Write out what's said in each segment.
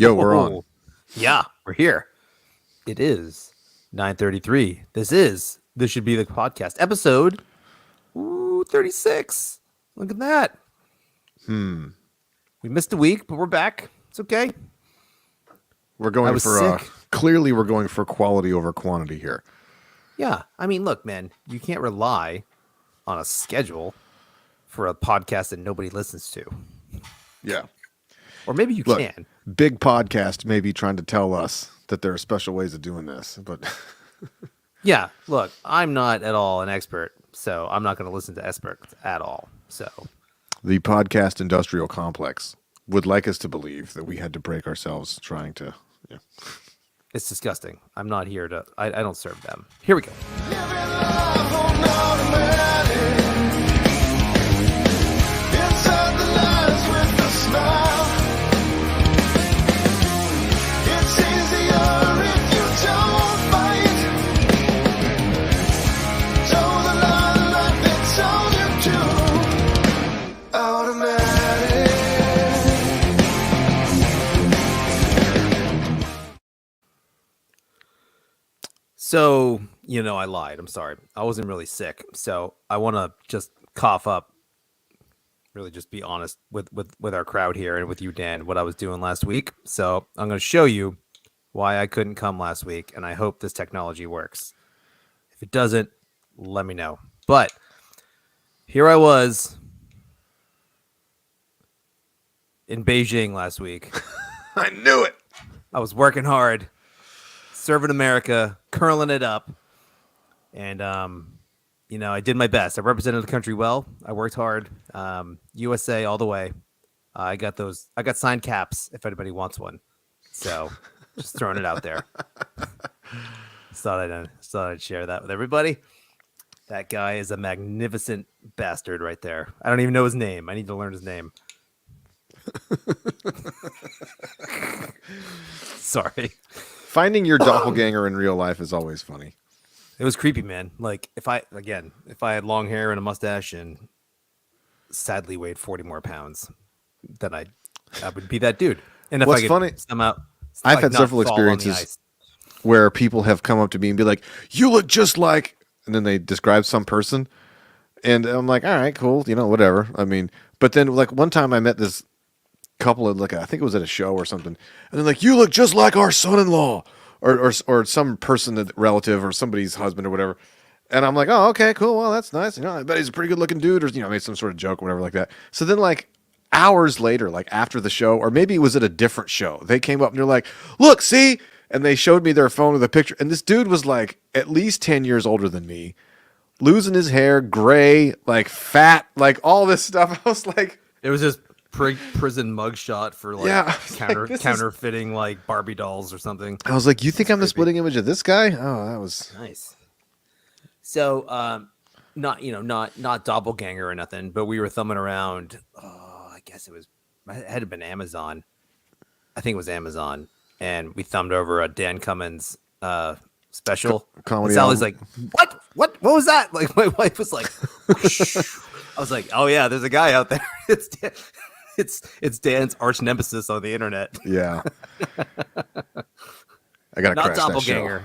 Yo, we're on. Oh, yeah, we're here. It is 9:33. This should be the podcast episode 36. Look at that. We missed a week, but we're back. It's okay. We're I going was for sick. clearly we're going for quality over quantity here. Yeah, I mean, look, man, you can't rely on a schedule for a podcast that nobody listens to. Yeah. Or maybe you Look, can. big podcast may be trying to tell us that there are special ways of doing this, but Yeah, look, I'm not at all an expert, so I'm not going to listen to experts at all. So, the podcast industrial complex would like us to believe that we had to break ourselves trying to. Yeah. it's disgusting. I'm not here to, I don't serve them. Here we go. So, I lied. I'm sorry. I wasn't really sick. So I want to just cough up, really just be honest with our crowd here and with you, Dan, what I was doing last week. So I'm going to show you why I couldn't come last week. And I hope this technology works. If it doesn't, let me know. But here I was in Beijing last week. I knew it. I was working hard, serving America, curling it up. And, I did my best. I represented the country well. I worked hard. USA all the way. I got signed caps if anybody wants one. So just throwing it out there. Thought I'd share that with everybody. That guy is a magnificent bastard right there. I don't even know his name. I need to learn his name. Sorry. Finding your doppelganger in real life is always funny. It was creepy, man. Like if I had long hair and a mustache and sadly weighed 40 more pounds, then I would be that dude. And if What's I could funny, somehow I've had not several fall on the experiences ice. where people have come up to me and be like, "You look just like," and then they describe some person, and I'm like, "All right, cool, whatever." I mean, but then like one time I met this couple at I think it was at a show or something, and then like, "You look just like our son-in-law," or some person, relative, or somebody's husband or whatever, and I'm like, "Oh, okay, cool. Well, that's nice. I bet he's a pretty good-looking dude," or made some sort of joke or whatever like that. So then like hours later, like after the show, or maybe it was at a different show, they came up and they're like, "Look, see." And they showed me their phone with a picture. And this dude was like at least 10 years older than me, losing his hair, gray, like fat, like all this stuff. I was like, It was just prison mugshot for like Yeah, counterfeiting like Barbie dolls or something. I was like, you think I'm the splitting image of this guy? Oh, that was Nice. So, not doppelganger or nothing, but we were thumbing around. Oh, I guess it had been Amazon. I think it was Amazon, and we thumbed over a Dan Cummins special. comedy Sally's album. like, what was that? Like my wife was like, whoosh. I was like, oh yeah, there's a guy out there. It's Dan's arch nemesis on the internet. Yeah. I gotta Not crash that show. doppelganger.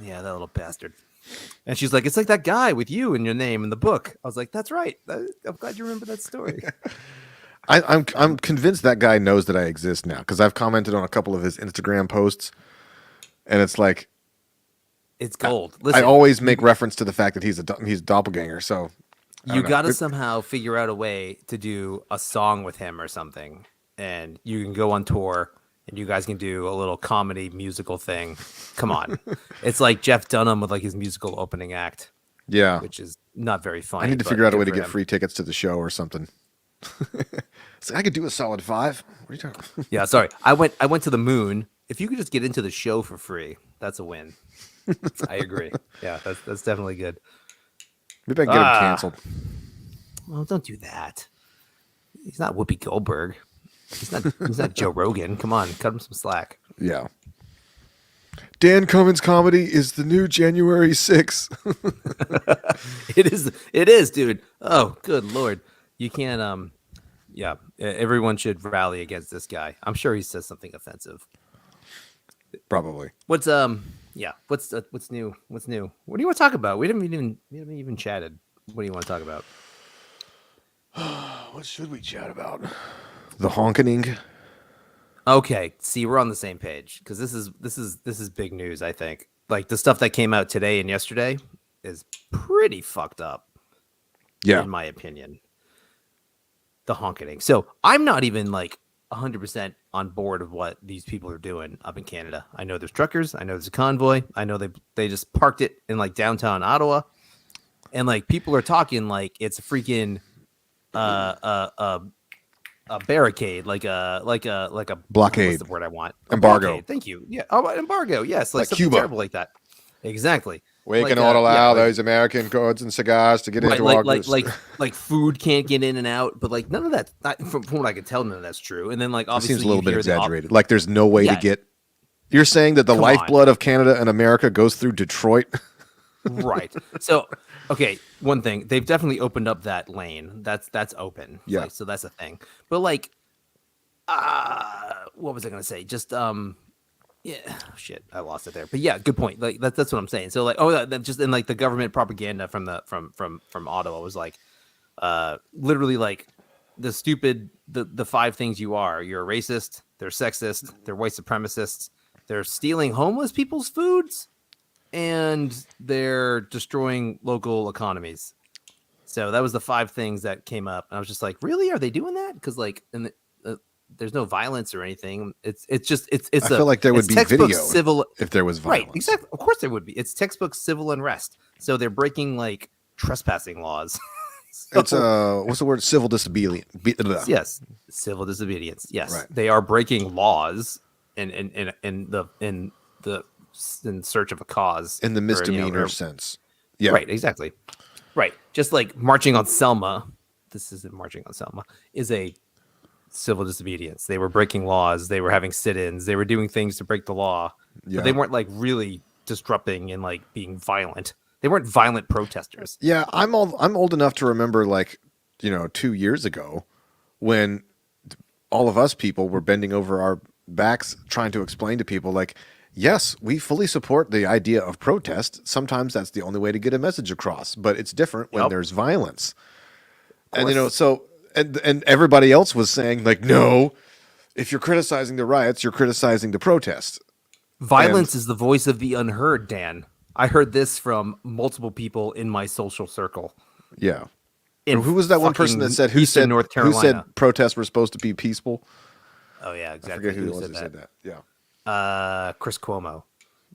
Yeah, that little bastard. And she's like, it's like that guy with you in your name in the book. I was like, that's right. I'm glad you remember that story. I'm convinced that guy knows that I exist now because I've commented on a couple of his Instagram posts, and it's like It's gold. I Listen, always make reference to the fact that he's a doppelganger. So I you don't know. got to somehow figure out a way to do a song with him or something, and you can go on tour. And you guys can do a little comedy musical thing. Come on. It's like Jeff Dunham with like his musical opening act, Yeah, which is not very funny. I need to but figure out a way good to for get him. free tickets to the show or something. So I could do a solid 5. What are you talking about? Yeah, sorry. I went to the moon. If you could just get into the show for free, that's a win. I agree. Yeah, that's definitely good. Maybe I can get him canceled. Well, don't do that. He's not Whoopi Goldberg. He's not Joe Rogan. Come on, cut him some slack. Yeah. Dan Cummins comedy is the new January 6th. It is, dude. Oh, good Lord. You can't Yeah, everyone should rally against this guy. I'm sure he says something offensive. Probably. What's yeah, what's new? What's new? What do you want to talk about? We haven't even chatted. What do you want to talk about? What should we chat about? The honkening. Okay, see, we're on the same page because this is big news. I think like the stuff that came out today and yesterday is pretty fucked up. Yeah. In my opinion, the honkening. So I'm not even like 100% on board of what these people are doing up in Canada. I know there's truckers. I know there's a convoy. I know they just parked it in like downtown Ottawa, and like people are talking like it's a freaking a barricade, like a Blockade. What's the word I want? Embargo. Blockade. Thank you. Yeah. Oh, embargo. Yes, like something Cuba. terrible like that. Exactly. We Like, cannot allow yeah, like- those American goods and cigars to get Right, into our like food can't get in and out, but like none of that. From what I can tell, none of that's true. And then like It obviously seems a little you bit hear the exaggerated. Like there's no way to Yeah. get. You're saying that the Come on. lifeblood of Canada and America goes through Detroit? Right. So, okay, one thing, they've definitely opened up that lane. That's open. Yeah. Like, so that's a thing. But like what was I going to say? Just yeah, shit, I lost it there. But yeah, good point. Like that's what I'm saying. So like that just in like the government propaganda from Ottawa was like literally like the five things you are. You're a racist, they're sexist, they're white supremacists, they're stealing homeless people's foods, and they're destroying local economies. So that was the five things that came up, and I was just like, really, are they doing that? Because like, there's no violence or anything. It's I feel like there would it's be textbook video civil, if there was violence. right? Exactly. Of course there would be. It's textbook civil unrest. So they're breaking like trespassing laws. It's what's the word? Civil disobedience. Yes, civil disobedience. Yes, Right. they are breaking laws in search of a cause In the or, misdemeanor or- sense. Yeah. Right, exactly. Right. Just like marching on Selma, this isn't marching on Selma, is a civil disobedience. They were breaking laws, they were having sit-ins, they were doing things to break the law. Yeah. But they weren't like really disrupting and like being violent. They weren't violent protesters. Yeah, I'm old enough to remember, like, 2 years ago, when all of us people were bending over our backs trying to explain to people, like, yes, we fully support the idea of protest. Sometimes that's the only way to get a message across, but it's different when Yep. there's violence. And course. so and everybody else was saying, like, no, if you're criticizing the riots, you're criticizing the protest. Violence is the voice of the unheard, Dan. I heard this from multiple people in my social circle. Yeah. In Who was that one person that fucking said Eastern North who Carolina? said protests were supposed to be peaceful? Oh yeah, I exactly. forget who it was that said that. Yeah. Chris Cuomo.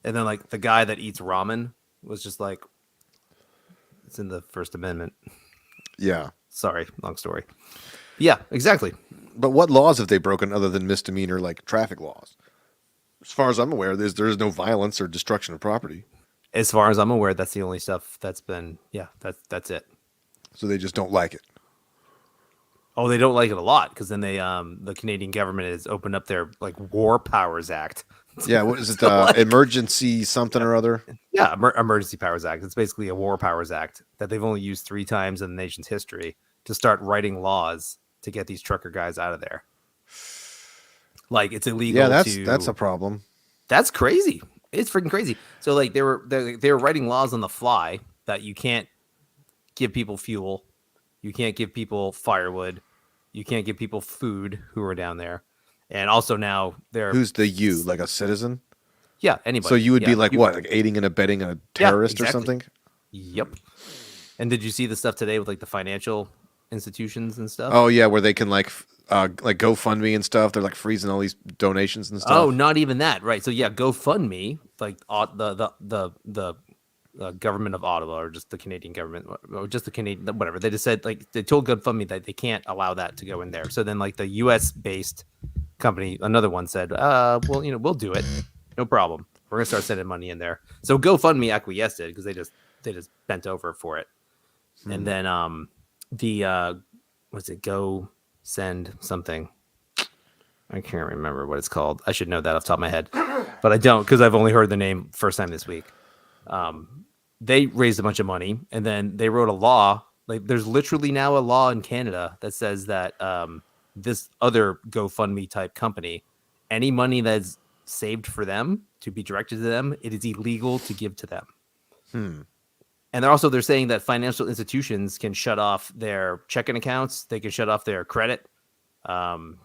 And then like the guy that eats ramen was just like, it's in the First Amendment. Yeah. Sorry, long story. Yeah, exactly. But what laws have they broken other than misdemeanor, like traffic laws? As far as I'm aware, there's no violence or destruction of property. As far as I'm aware, that's the only stuff that's been. Yeah, that's it. So they just don't like it. Oh, they don't like it a lot because then they the Canadian government has opened up their like War Powers Act. Yeah, what is it? So, like- Emergency something or other? Yeah, Emergency Powers Act. It's basically a War Powers Act that they've only used 3 times in the nation's history to start writing laws to get these trucker guys out of there. Like it's illegal. Yeah, that's a problem. That's crazy. It's freaking crazy. So like they were writing laws on the fly that you can't give people fuel, you can't give people firewood, you can't give people food who are down there, and also now they're Who's the you? Like a citizen? yeah anybody. So you would be Yeah, like what? Like aiding and abetting a terrorist or exactly. something? Yep. And did you see the stuff today with like the financial institutions and stuff? Oh yeah, where they can like GoFundMe and stuff. They're like freezing all these donations and stuff. Oh, not even that, right? So yeah, GoFundMe, like the government of Ottawa, or just the Canadian government, or just the Canadian, whatever. They just said like they told GoFundMe that they can't allow that to go in there. So then like the U.S. based company, another one said, well, we'll do it, no problem. We're gonna start sending money in there. So GoFundMe acquiesced it because they just bent over for it, and then what's it? Go send something. I can't remember what it's called. I should know that off the top of my head, but I don't because I've only heard the name first time this week. They raised a bunch of money and then they wrote a law. Like there's literally now a law in Canada that says that this other GoFundMe type company, any money that's saved for them to be directed to them, it is illegal to give to them. And they're saying that financial institutions can shut off their checking accounts. They can shut off their credit. The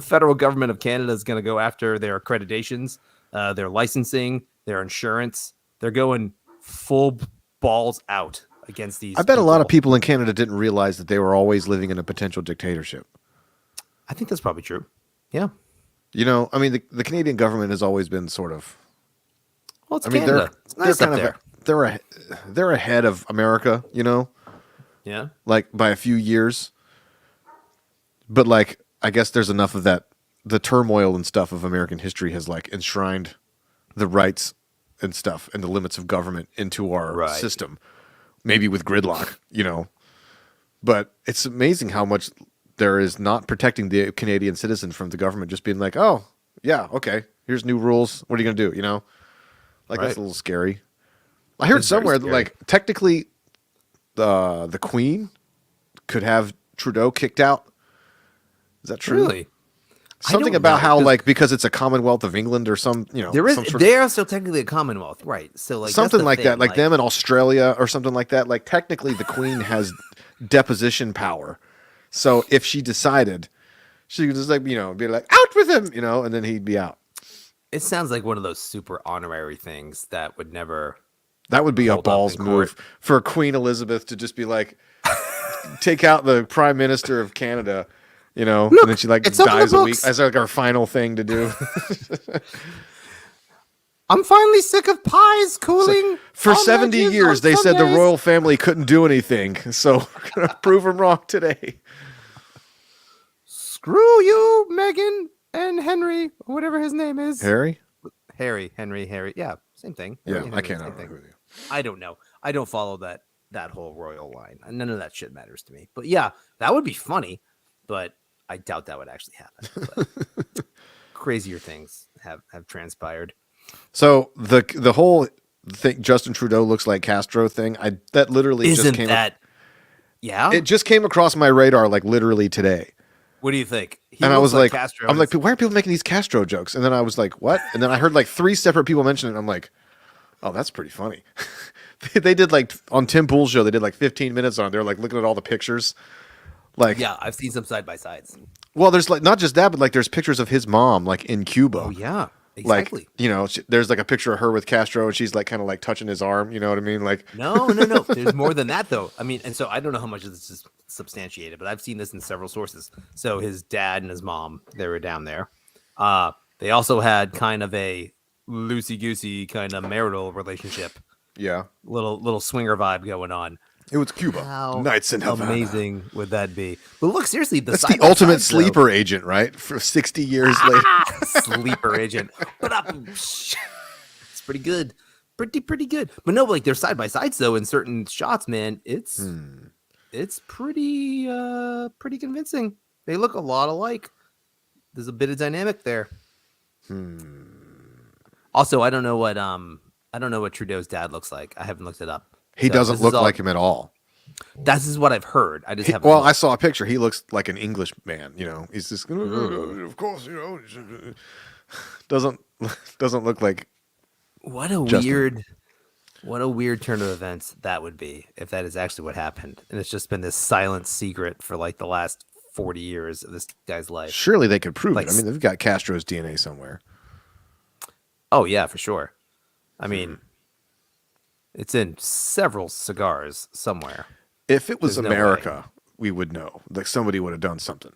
federal government of Canada is going to go after their accreditations, their licensing, their insurance. They're going full balls out against these. I bet a lot of people in Canada didn't realize that they were always living in a potential dictatorship. I think that's probably true. Yeah. You know, I mean, the Canadian government has always been sort of. Well, it's I mean, Canada. It's nice they're up kind there. of they're ahead of America. You know, Yeah. like by a few years. But like, I guess there's enough of that. The turmoil and stuff of American history has like enshrined the rights and stuff and the limits of government into our system. Maybe with gridlock, you know. But it's amazing how much there is not protecting the Canadian citizen from the government just being like, oh, yeah, okay, here's new rules. What are you going to do, you know? Like, that's a little scary. I heard somewhere that, like, technically the Queen could have Trudeau kicked out. Is that true? Really? Something about how, like, because it's a Commonwealth of England or some, you know. They are still technically a Commonwealth, right? So, like, something like that, like them in Australia or something like that. Like, technically, the Queen has deposition power. So if she decided, she could just, like, you know, be like, out with him, you know, and then he'd be out. It sounds like one of those super honorary things that would never. That would be a balls move for Queen Elizabeth to just be like, take out the Prime Minister of Canada, you know, and then she like dies a week as like our final thing to do. I'm finally sick of pies cooling. For 70 years, they said the royal family couldn't do anything, so we're gonna prove them wrong today. Screw you, Meghan and Henry, or whatever his name is. Harry. Yeah, same thing. Yeah, I can't agree with you. I don't know. I don't follow that whole royal line. None of that shit matters to me. But yeah, that would be funny, but I doubt that would actually happen. But crazier things have transpired. So the whole thing, Justin Trudeau looks like Castro thing. That literally Isn't just came. Yeah, it just came across my radar like literally today. What do you think? And I was like, Castro I'm like, why are people making these Castro jokes? And then I was like, what? And then I heard like 3 separate people mention it. And I'm like, oh, that's pretty funny. They did like on Tim Pool's show, they did like 15 minutes on it. They're like looking at all the pictures. Like, yeah, I've seen some side by sides. Well, there's like not just that, but like there's pictures of his mom like in Cuba. Oh yeah, exactly. Like, you know, there's like a picture of her with Castro, and she's like kind of like touching his arm. You know what I mean? Like, no. There's more than that though. I mean, and so I don't know how much of this is substantiated, but I've seen this in several sources. So his dad and his mom, they were down there. They also had kind of a loosey goosey kind of marital relationship. Yeah, little swinger vibe going on. It was Cuba. How Nights in Havana. amazing would that be? But look, seriously, that's the ultimate sleeper agent, right? For 60 years later, sleeper agent. But it's pretty good, pretty good. But no, like they're side by sides though in certain shots, man. It's pretty convincing. They look a lot alike. There's a bit of dynamic there. Also, I don't know what Trudeau's dad looks like. I haven't looked it up. He doesn't look like him at all. This is what I've heard. I just haven't. Well, I saw a picture. He looks like an English man. You know, he's just of course. You know, doesn't look like. What a weird turn of events that would be if that is actually what happened, and it's just been this silent secret for like the last 40 years of this guy's life. Surely they could prove it. I mean, they've got Castro's DNA somewhere. Oh yeah, for sure. I mean. It's in several cigars somewhere. If it was America, we would know. Like somebody would have done something.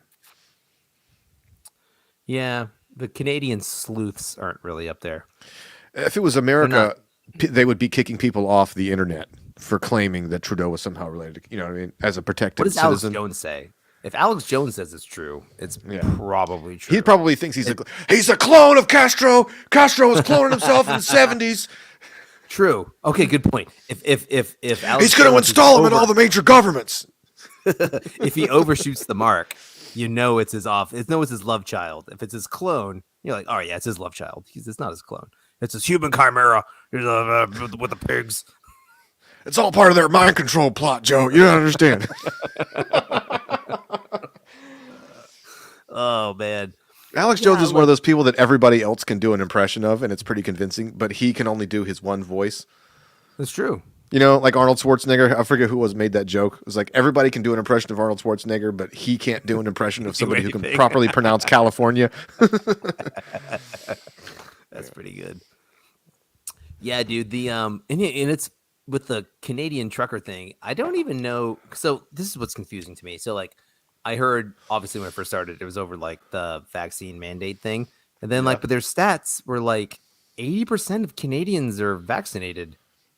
Yeah, the Canadian sleuths aren't really up there. If it was America, they would be kicking people off the internet for claiming that Trudeau was somehow related. You know what I mean? As a protected citizen. What does Alex Jones say? If Alex Jones says it's true, it's probably true. He probably thinks he's a clone of Castro. Castro was cloning himself in the 70s. True. Okay, good point. If Alex he's going to install him in all the major governments. If he overshoots the mark, you know it's his it's his love child. If it's his clone, you're like, oh yeah, it's his love child. It's not his clone. It's his human chimera with the pigs. It's all part of their mind control plot, Joe. You don't understand. Oh man. Alex Jones Yeah, is one of like those people that everybody else can do an impression of, and it's pretty convincing. But he can only do his one voice. that's true. You know, like Arnold Schwarzenegger. I forget who was made that joke. It was like everybody can do an impression of Arnold Schwarzenegger, but he can't do an impression of Do somebody who can anything. properly pronounce California. That's pretty good. Yeah, dude. And it's with the Canadian trucker thing. I don't even know. So this is what's confusing to me. So like, I heard obviously when I first started, it was over like the vaccine mandate thing, and then Yeah. like, but their stats were like 80% of Canadians are vaccinated.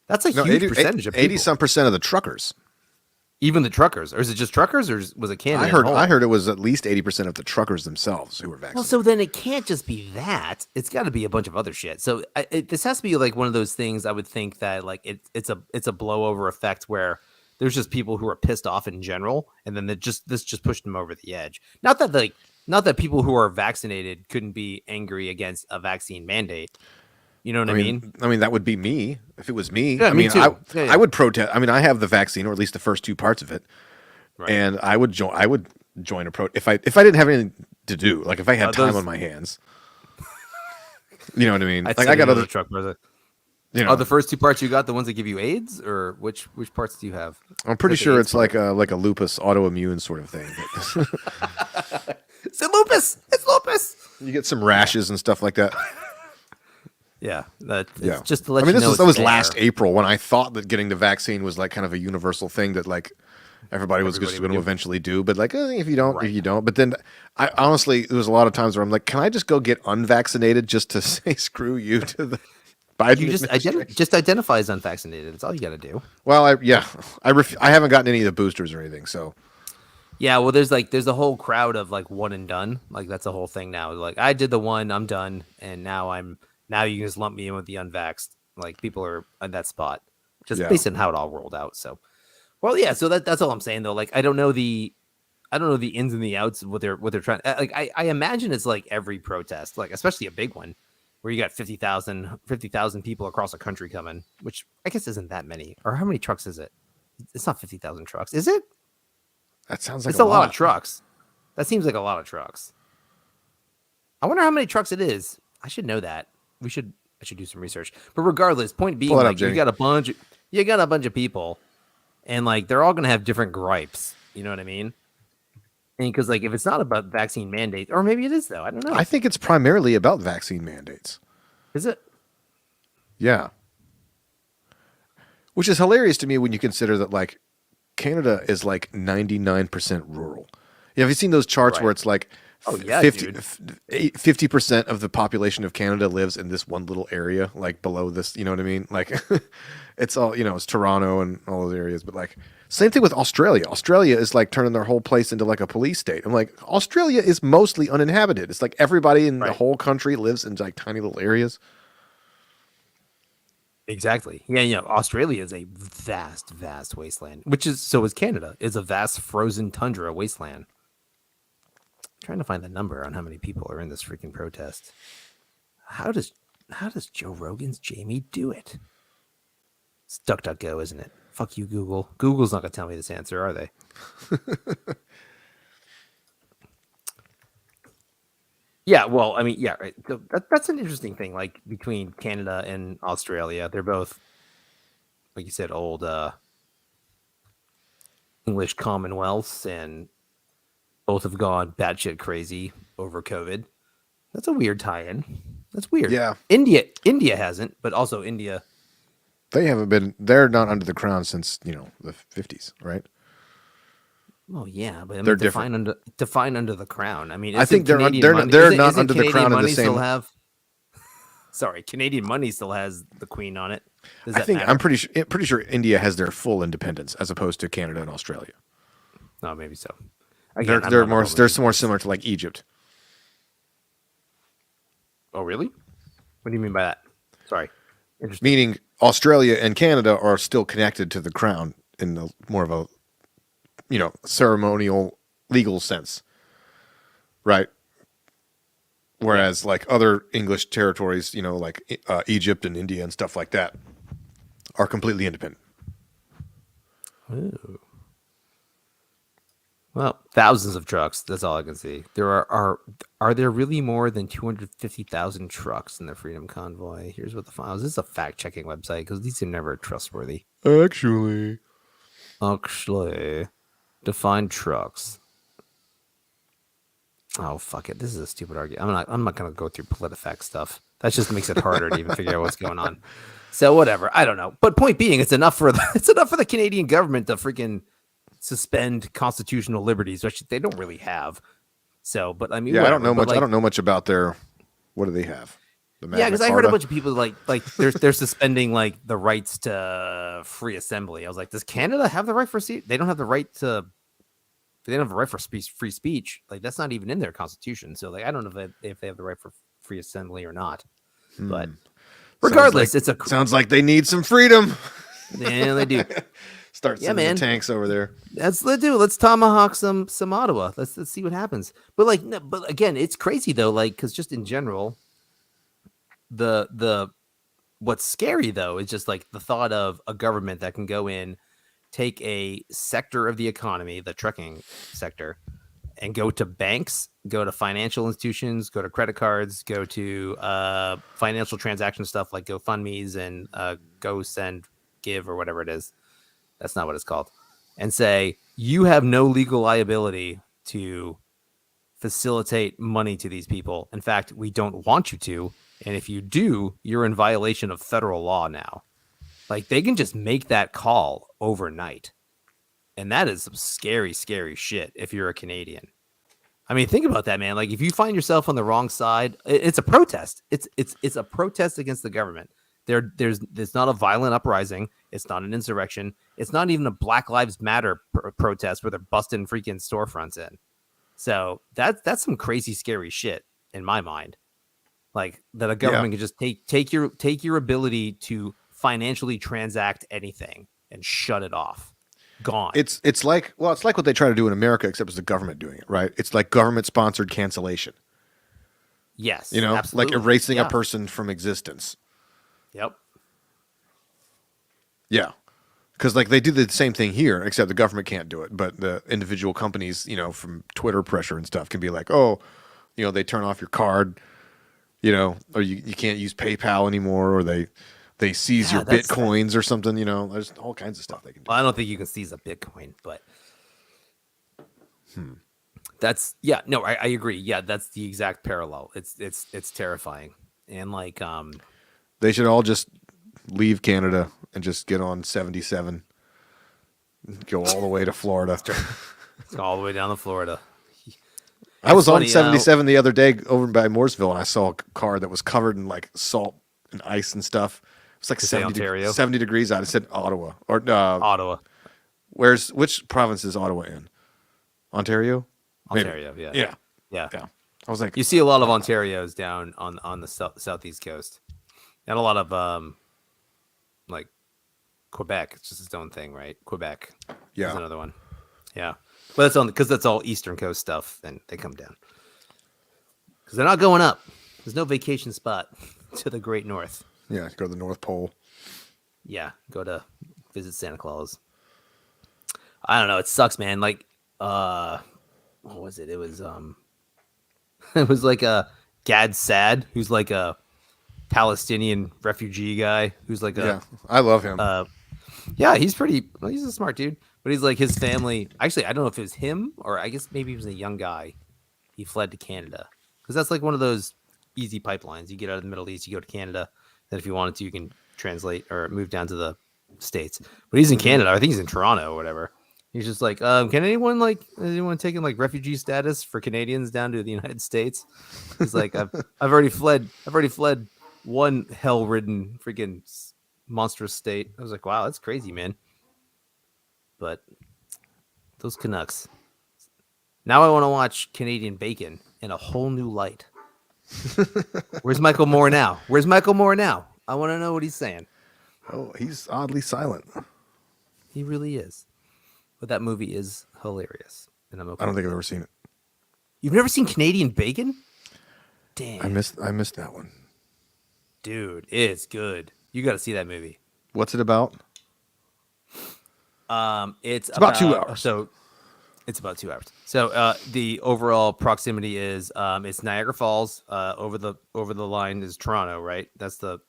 That's a No, huge percentage of people. 80 some percent of the truckers. Even the truckers, or is it just truckers, or was it Canada? I heard it was at least 80% of the truckers themselves who were vaccinated. Well, so then it can't just be that. It's got to be a bunch of other shit. So this has to be like one of those things. I would think that like it's a blowover effect where there's just people who are pissed off in general, and then this just pushed them over the edge. Not that people who are vaccinated couldn't be angry against a vaccine mandate. You know what I mean? I mean, that would be me if it was me. Yeah, I me mean, too. I would protest. I mean, I have the vaccine, or at least the first two parts of it, Right. and I would join. I would join a if I didn't have anything to do, like if I had time those- on my hands. You know what I mean? I'd Like send I got you to other. the truck. Brother. You know, Are the first two parts you got the ones that give you AIDS, or which parts do you have? I'm pretty Like the sure AIDS it's like a lupus autoimmune sort of thing. It's lupus. It's lupus. You get some rashes and stuff like that. Yeah, it's Yeah, just to let I mean, you know that was it's last there. April when I thought that getting the vaccine was like kind of a universal thing that like everybody was just Everybody going to would do. eventually do. But like, if you don't, Right. if you don't. But then, I honestly, there was a lot of times where I'm like, can I just go get unvaccinated just to say screw you to the Biden? You just identify as unvaccinated. That's all you got to do. Well, I haven't gotten any of the boosters or anything, so Yeah, well, there's a whole crowd of like one and done. Like that's a whole thing now. Like I did the one, I'm done, and now you can just lump me in with the unvaxxed. Like people are at that spot, just Yeah. based on how it all rolled out. So, well, yeah. So that's all I'm saying though. Like I don't know the ins and the outs of what they're trying. Like I imagine it's like every protest, like especially a big one, where you got 50,000 people across the country coming, which I guess isn't that many. Or how many trucks is it? It's not 50,000 trucks, is it? that sounds like It's a lot of trucks. That seems like a lot of trucks. I wonder how many trucks it is. I should know that. I should do some research. But regardless, point being, Pull it up, like Jamie. you got a bunch of people, and like they're all gonna have different gripes. You know what I mean? And because like if it's not about vaccine mandates, or maybe it is though. I don't know. I think it's primarily about vaccine mandates. Is it? Yeah. Which is hilarious to me when you consider that like Canada is like 99% rural. Yeah, have you seen those charts Right. where it's like Oh, yeah, 50% of the population of Canada lives in this one little area, like below this, you know what I mean? Like it's all, it's Toronto and all those areas, but like same thing with Australia. Australia is like turning their whole place into like a police state. I'm like, Australia is mostly uninhabited. It's like everybody in the Right. whole country lives in like tiny little areas. Exactly. Yeah. Australia is a vast, vast wasteland, which is so is Canada. It's a vast frozen tundra wasteland. Trying to find the number on how many people are in this freaking protest. How does Joe Rogan's Jamie do it? It's DuckDuckGo, isn't it? Fuck you, Google. Google's not gonna tell me this answer, are they? Yeah, well, I mean, yeah, right. So that's an interesting thing. Like between Canada and Australia, they're both, like you said, old English commonwealths, and both have gone batshit crazy over COVID. That's a weird tie-in. That's weird. Yeah. India hasn't, but also India. They're not under the crown since, the 50s, right? Oh yeah, but I mean, They're define under the crown. I mean, I think they're not under the crown in the same. Sorry, Canadian money still has the Queen on it. Does I that think matter? I'm pretty sure India has their full independence as opposed to Canada and Australia. Oh, maybe so. They're Again, I'm they're not more a they're Roman. more similar to like Egypt. Oh, really? What do you mean by that? Sorry. Interesting. Meaning Australia and Canada are still connected to the crown in the more of a ceremonial legal sense. Right? Whereas like other English territories, like Egypt and India and stuff like that are completely independent. Ooh. Well, thousands of trucks. That's all I can see. There are there really more than 250,000 trucks in the Freedom Convoy? Here's what the files. This is a fact checking website because these are never trustworthy. Actually, Actually, define trucks. Oh fuck it! This is a stupid argument. I'm not gonna go through PolitiFact stuff. That just makes it harder to even figure out what's going on. So whatever. I don't know. But point being, it's enough for the Canadian government to freaking suspend constitutional liberties, which they don't really have. So, but I mean, yeah, whatever. I don't know But, much. like, I don't know much about their. What do they have? The yeah, Magna because I heard a Carta? bunch of people like they're suspending like the rights to free assembly. I was like, does Canada have the right for They don't have the right to. They don't have the right for free speech. Like that's not even in their constitution. So like I don't know if they have the right for free assembly or not. But regardless, Sounds like, it's a sounds like they need some freedom. yeah they do. Start Yeah, sending man. the tanks over there. Let's do. Let's tomahawk some Ottawa. Let's see what happens. But like, no, but again, it's crazy though. Like, because just in general, the what's scary though is just like the thought of a government that can go in, take a sector of the economy, the trucking sector, and go to banks, go to financial institutions, go to credit cards, go to financial transaction stuff like GoFundMe's and Go Send Give or whatever it is. That's not what it's called. And say, you have no legal liability to facilitate money to these people. In fact, we don't want you to. And if you do, you're in violation of federal law now. Like they can just make that call overnight. And that is some scary, scary shit if you're a Canadian. I mean, think about that, man. Like if you find yourself on the wrong side, it's a protest. It's a protest against the government. There's not a violent uprising. It's not an insurrection. It's not even a Black Lives Matter protest where they're busting freaking storefronts in. So that's some crazy, scary shit in my mind. Like that a government can just take your ability to financially transact anything and shut it off. Gone. It's like it's like what they try to do in America, except it's the government doing it, right? It's like government sponsored cancellation. Yes, You know, absolutely. like erasing Yeah. a person from existence. Yep. Yeah. Because like they do the same thing here, except the government can't do it. But the individual companies, you know, from Twitter pressure and stuff, can be like, oh, you know, they turn off your card, you know, or you can't use PayPal anymore, or they seize your that's- bitcoins or something. You know, there's all kinds of stuff they can do. Well, I don't think you can seize a Bitcoin, but that's no, I agree. Yeah, that's the exact parallel. It's terrifying. And like They should all just leave Canada and just get on 77, go all the way to Florida. it's all the way down to Florida. I was funny, on 77 the other day over by Mooresville, and I saw a car that was covered in like salt and ice and stuff. It was like say Ontario? 70 degrees out. It said Ottawa. Or Ottawa. which province is Ottawa in? Ontario? Maybe. Ontario, yeah. Yeah. Yeah. Yeah. I was like, You see a lot of Ontarios down on the southeast coast. And a lot of like Quebec. It's just its own thing, right? Quebec. yeah. Is another one. Yeah. But that's on because that's all eastern coast stuff, and they come down. Because they're not going up. There's no vacation spot to the Great North. Yeah, go to the North Pole. Yeah, go to visit Santa Claus. I don't know. It sucks, man. Like, what was it? It was it was like a Gad Sad, who's like a Palestinian refugee guy, who's like Yeah. I love him. yeah, he's pretty. Well, he's a smart dude, but he's like his family. Actually, I don't know if it was him or I guess maybe he was a young guy. He fled to Canada because that's like one of those easy pipelines. You get out of the Middle East, you go to Canada. Then, if you wanted to, you can translate or move down to the States. But he's in Canada. I think he's in Toronto or whatever. He's just like, can anyone taking like refugee status for Canadians down to the United States? He's like, I've already fled one hell-ridden freaking monstrous state. I was like, wow, that's crazy, man. But those Canucks. Now I want to watch Canadian bacon in a whole new light. Where's Michael Moore now? I want to know what he's saying. Oh, he's oddly silent. He really is. But that movie is hilarious. And I'm okay. I don't think I've ever seen it. You've never seen Canadian bacon? Damn. I missed that one. Dude, it's good. You got to see that movie. What's it about? It's about 2 hours. So It's about 2 hours. So the overall proximity is it's Niagara Falls. Over the line is Toronto, right? That's the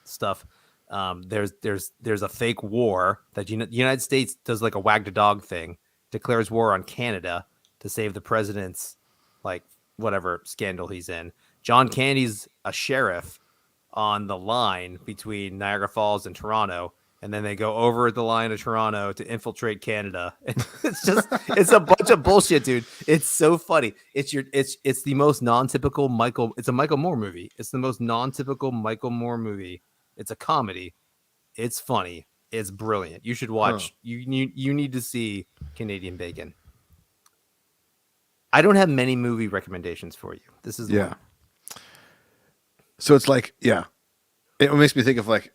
stuff. There's a fake war that the United States does like a wag the dog thing, declares war on Canada to save the president's like whatever scandal he's in. John Candy's a sheriff on the line between Niagara Falls and Toronto, and then they go over the line of Toronto to infiltrate Canada. It's a bunch of bullshit, dude. It's so funny. It's the most non-typical Michael. It's a Michael Moore movie. It's the most non-typical Michael Moore movie. It's a comedy. It's funny. It's brilliant. You should watch. You need to see Canadian Bacon. I don't have many movie recommendations for you. This is the one. So it's like, yeah, it makes me think of like,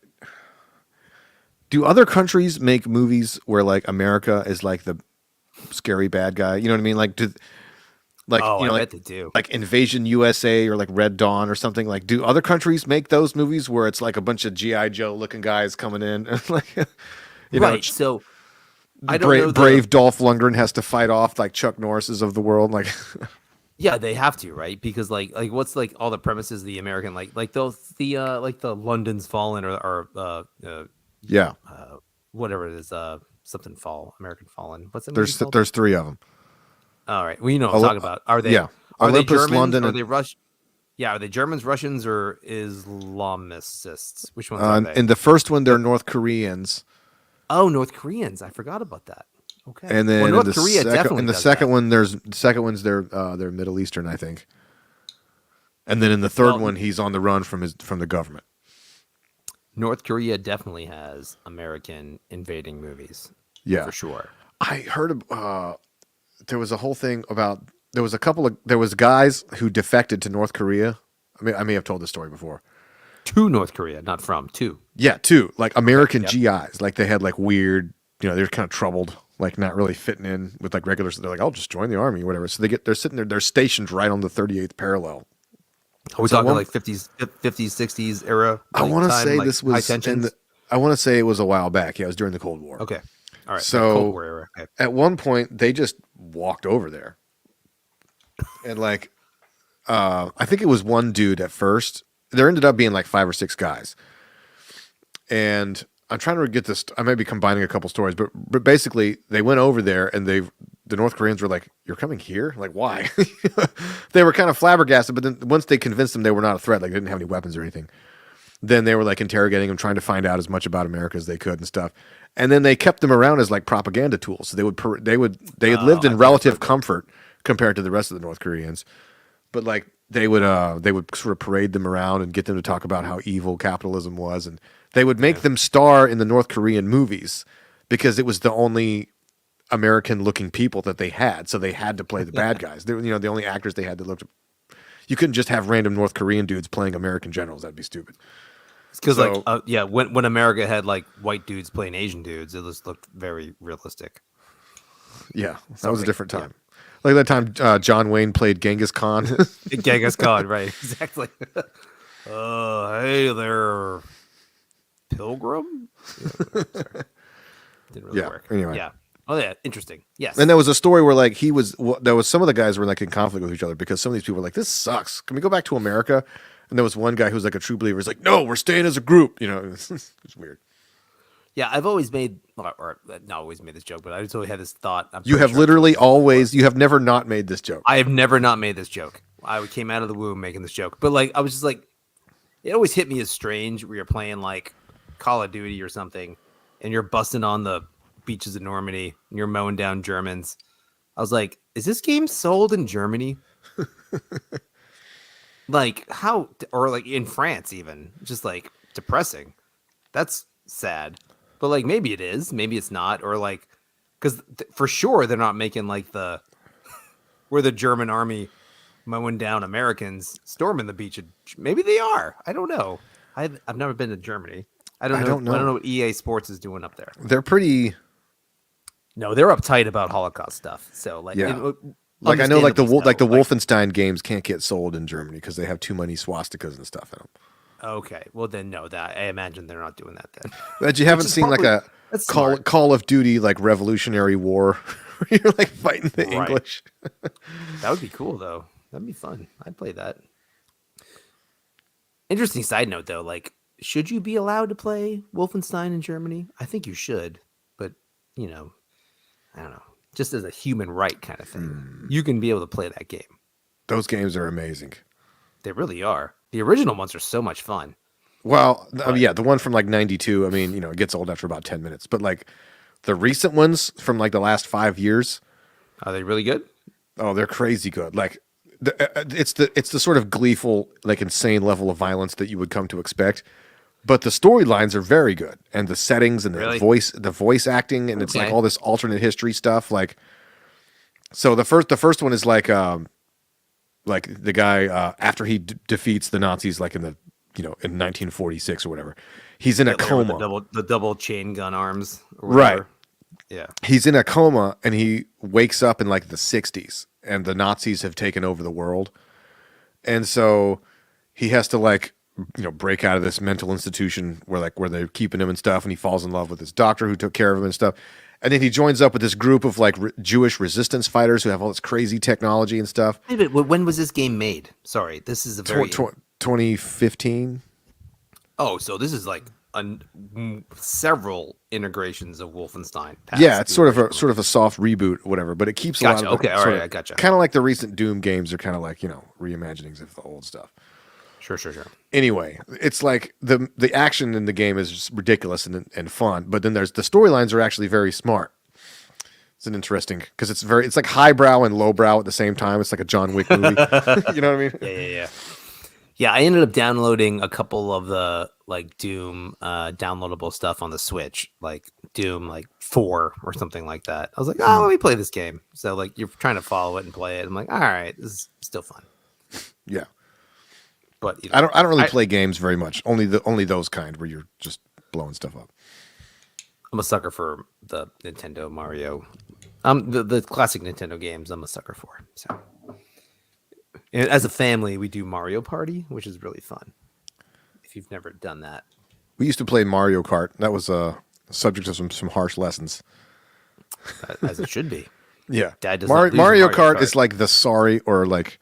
do other countries make movies where like America is like the scary bad guy? You know what I mean? Like, I like bet they do. Like Invasion USA or like Red Dawn or something. Like, do other countries make those movies where it's like a bunch of GI Joe looking guys coming in, like, right? So I don't know. Brave Dolph Lundgren has to fight off like Chuck Norris's of the world, like. Yeah, they have to, right? Because like what's like all the premises of the American like the London's Fallen or whatever it is, something Fall, American Fallen. What's it? There's three of them. All right, well, you know what I'm talking about. Are they? Yeah, are Olympus, they Germans? London, Are they Rush? Yeah, are they Germans, Russians, or Islamicists? Which ones are they? In the first one, they're North Koreans. Oh, North Koreans. I forgot about that. Okay. And then North Korea definitely. In the second one, the second one's they're Middle Eastern, I think. And then in the third one, he's on the run from the government. North Korea definitely has American invading movies. Yeah, for sure. I heard there was a whole thing about there was guys who defected to North Korea. I mean, I may have told this story before. To North Korea, not from to. Yeah, to like American GIs. Like they had like weird, they're kind of troubled, like not really fitting in with like regulars. They're like, I'll just join the army or whatever. So they're sitting there, they're stationed right on the 38th parallel. Are we talking like 50s, 60s era? I want to say like this was I want to say it was a while back. Yeah, it was during the Cold War. Okay. All right. So Cold War era. Okay. At one point they just walked over there. And like I think it was one dude at first. There ended up being like 5 or 6 guys. And I'm trying to get this. I may be combining a couple stories, but basically they went over there and the North Koreans were like, "You're coming here? Like, why?" They were kind of flabbergasted, but then once they convinced them they were not a threat, like they didn't have any weapons or anything, then they were like interrogating them, trying to find out as much about America as they could and stuff. And then they kept them around as like propaganda tools. So they had lived in relative comfort compared to the rest of the North Koreans, but like they would sort of parade them around and get them to talk about how evil capitalism was, and they would make them star in the North Korean movies because it was the only American-looking people that they had, so they had to play the bad guys. They were, the only actors they had that looked. You couldn't just have random North Korean dudes playing American generals. That'd be stupid. Because when America had like white dudes playing Asian dudes, it just looked very realistic. Yeah, that was a different time. Like that time John Wayne played Genghis Khan. Genghis Khan, right? Exactly. Hey there, Pilgrim. Didn't really work. Anyway. Yeah. Oh yeah, interesting. Yes. And there was a story where like there was some of the guys were like in conflict with each other because some of these people were like, "This sucks. Can we go back to America?" And there was one guy who was like a true believer. He's like, "No, we're staying as a group." It's weird. Yeah, I've always made, or not always made this joke, but I just always had this thought. You have you have never not made this joke. I have never not made this joke. I came out of the womb making this joke, but like I was just like, it always hit me as strange where you're playing like Call of Duty or something, and you're busting on the beaches of Normandy and you're mowing down Germans. I was like, is this game sold in Germany? Like how, or like in France even, just like depressing. That's sad. But like maybe it is, maybe it's not, or like because for sure they're not making like where the German army mowing down Americans storming the beach. Maybe they are. I don't know. I've never been to Germany. I don't know. I don't know what EA Sports is doing up there. They're pretty. No, they're uptight about Holocaust stuff. So like, like I know, like the Wolfenstein games can't get sold in Germany because they have too many swastikas and stuff in them. Okay, well then no, that I imagine they're not doing that then. But you haven't seen like a Call of Duty like Revolutionary War You're like fighting the Right. English. That would be cool, though. That'd be fun. I'd play that. Interesting side note, though. Like, should you be allowed to play Wolfenstein in Germany? I think you should, but I don't know. Just as a human right kind of thing, you can be able to play that game. Those games are amazing. They really are. The original ones are so much fun. Well, I mean, yeah, the one from like 92, I mean, it gets old after about 10 minutes, but like the recent ones from like the last 5 years, Are they really good? oh, they're crazy good. Like it's the sort of gleeful, like insane level of violence that you would come to expect. But the storylines are very good, and the settings and the Really? voice acting, and it's like Okay. all this alternate history stuff. Like, so the first one is like the guy after he defeats the Nazis, like in the in 1946 or whatever, he's in a Hitler with coma. the double chain gun arms. Or Right. whatever. Yeah. He's in a coma, and he wakes up in like the 60s, and the Nazis have taken over the world, and so he has to like break out of this mental institution where they're keeping him and stuff, and he falls in love with this doctor who took care of him and stuff, and then he joins up with this group of like Jewish resistance fighters who have all this crazy technology and stuff. Wait a minute, when was this game made? Sorry, this is a very 2015. Oh, so this is like several integrations of Wolfenstein. past Yeah, it's the sort of original. a soft reboot or whatever, but it keeps Gotcha. a lot of Okay, all right, I gotcha. kind of like the recent Doom games are kind of like reimaginings of the old stuff. Sure. Anyway, it's like the action in the game is just ridiculous and fun, but then the storylines are actually very smart. It's an interesting because it's like highbrow and lowbrow at the same time. It's like a John Wick movie. You know what I mean? Yeah. Yeah, I ended up downloading a couple of the like Doom downloadable stuff on the Switch, like Doom like 4 or something like that. I was like, oh, let me play this game. So like you're trying to follow it and play it. I'm like, all right, this is still fun. Yeah. But I don't really play games very much. Only those kind where you're just blowing stuff up. I'm a sucker for the Nintendo Mario. The classic Nintendo games I'm a sucker for. So and as a family, we do Mario Party, which is really fun. If you've never done that. We used to play Mario Kart. That was subject to some harsh lessons. As it should be. Yeah. Dad does not lose in Mario Mario Kart Kart. is like the sorry or like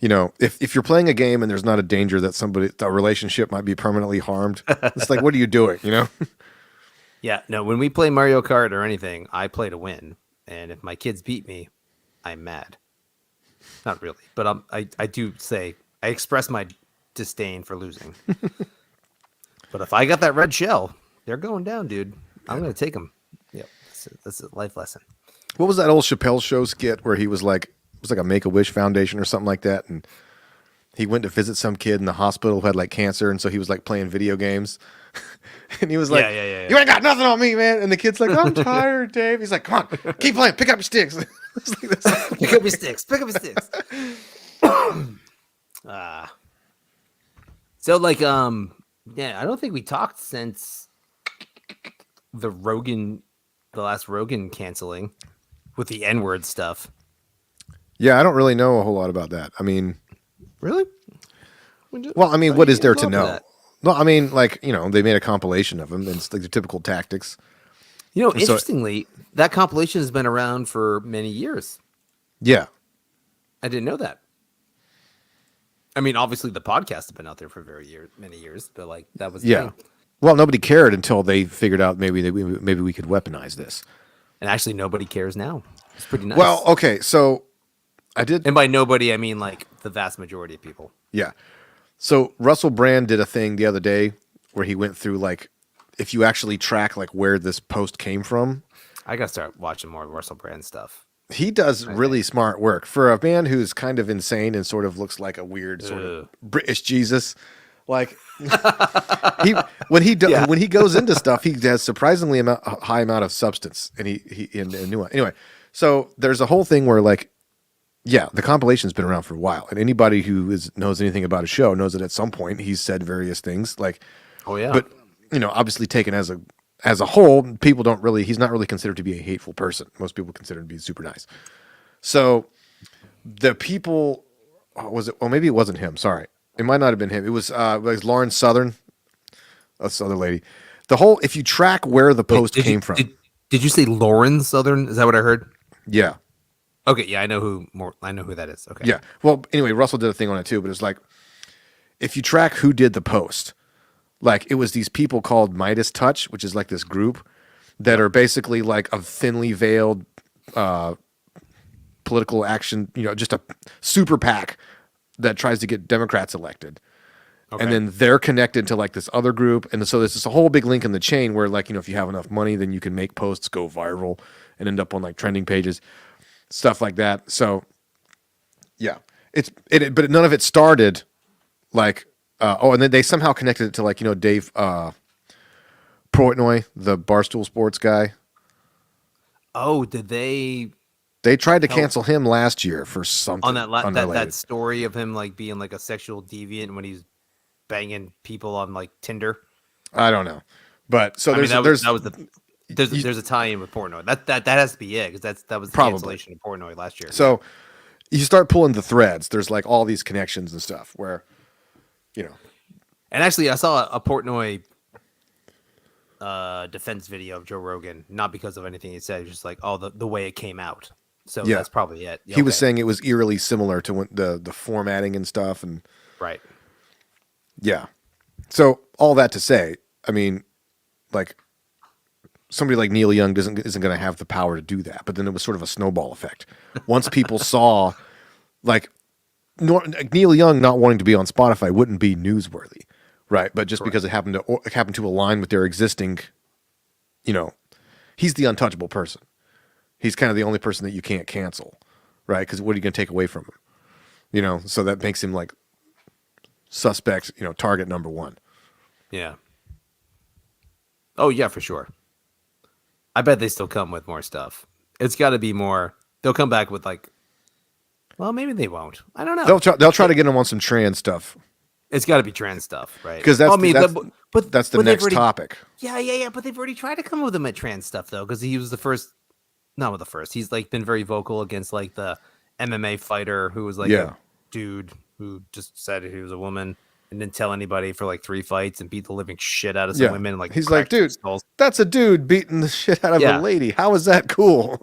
if you're playing a game and there's not a danger that a relationship might be permanently harmed, it's like, what are you doing? Yeah, no, when we play Mario Kart or anything, I play to win. And if my kids beat me, I'm mad. Not really, but I do say, I express my disdain for losing. But if I got that red shell, they're going down, dude. I'm going to take them. Yep, that's a life lesson. What was that old Chappelle Show skit where he was like, it was like a Make-A-Wish Foundation or something like that, and he went to visit some kid in the hospital who had like cancer, and so he was like playing video games, and he was like, Yeah. "You ain't got nothing on me, man." And the kid's like, "I'm tired, Dave." He's like, "Come on, keep playing. Pick up your sticks." It's like this. Pick up your sticks. So like yeah, I don't think we talked since the last Rogan canceling with the N-word stuff. Yeah, I don't really know a whole lot about that. I mean, Really? well, I mean, what is there to love know? that. No, I mean, like they made a compilation of them, and it's like the typical tactics. You know, so- interestingly, that compilation has been around for many years. Yeah, I didn't know that. I mean, obviously the podcast has been out there for many years, but like that was the yeah. thing. Well, nobody cared until they figured out maybe we could weaponize this. And actually nobody cares now. It's pretty nice. Well, okay, so I did. and by nobody I mean like the vast majority of people. Yeah. So Russell Brand did a thing the other day where he went through like if you actually track like where this post came from. I gotta start watching more Russell Brand stuff. He does really smart work for a man who's kind of insane and sort of looks like a weird sort of British Jesus. Like when he goes into stuff, he has surprisingly high amount of substance, and he nuance. Anyway, so there's a whole thing where like, yeah, the compilation's been around for a while, and anybody who knows anything about a show knows that at some point he's said various things like, Oh yeah. but obviously taken as a whole, people don't really. He's not really considered to be a hateful person. Most people consider him to be super nice. So the people, was it? Well, maybe it wasn't him. Sorry, it might not have been him. It was Lauren Southern, this other lady. The whole, if you track where the post came from, Did you say Lauren Southern? Is that what I heard? Yeah. Okay, yeah, I know who that is. Okay. Yeah. Well, anyway, Russell did a thing on it too, but it's like if you track who did the post, like it was these people called Midas Touch, which is like this group that are basically like a thinly veiled political action, just a super PAC that tries to get Democrats elected. Okay. And then they're connected to like this other group. And so there's this whole big link in the chain where like, if you have enough money, then you can make posts go viral and end up on like trending pages, stuff like that. So yeah, but none of it started like, and then they somehow connected it to like, Dave Portnoy, the Barstool Sports guy. Oh, did they They tried to cancel him last year for something on that unrelated. that story of him like being like a sexual deviant when he's banging people on like Tinder? I don't know, but so there's there's a tie-in with Portnoy. That has to be it because that was the Probably. cancellation of Portnoy last year. So you start pulling the threads. There's like all these connections and stuff where, And actually, I saw a Portnoy defense video of Joe Rogan, not because of anything he said, just like the way it came out. So Yeah. that's probably it. he was saying it was eerily similar to when the formatting and stuff. And right. yeah. So all that to say, I mean, like somebody like Neil Young isn't going to have the power to do that. But then it was sort of a snowball effect. Once people saw like Neil Young not wanting to be on Spotify wouldn't be newsworthy. Right. But just because it happened to align with their existing, he's the untouchable person. He's kind of the only person that you can't cancel. Right. Because what are you going to take away from him? So that makes him like suspect, target number one. Yeah. Oh yeah, for sure. I bet they still come with more stuff. It's got to be more. They'll come back with like. Well, maybe they won't. I don't know. They'll try to get him on some trans stuff. It's got to be trans stuff, right? Because that's the next topic. Yeah. But they've already tried to come with him at trans stuff though, because he was the first. Not with the first. He's like been very vocal against like the MMA fighter who was like a dude who just said he was a woman and didn't tell anybody for like 3 fights and beat the living shit out of some women. Like he's like, dude, that's a dude beating the shit out of a lady. How is that cool?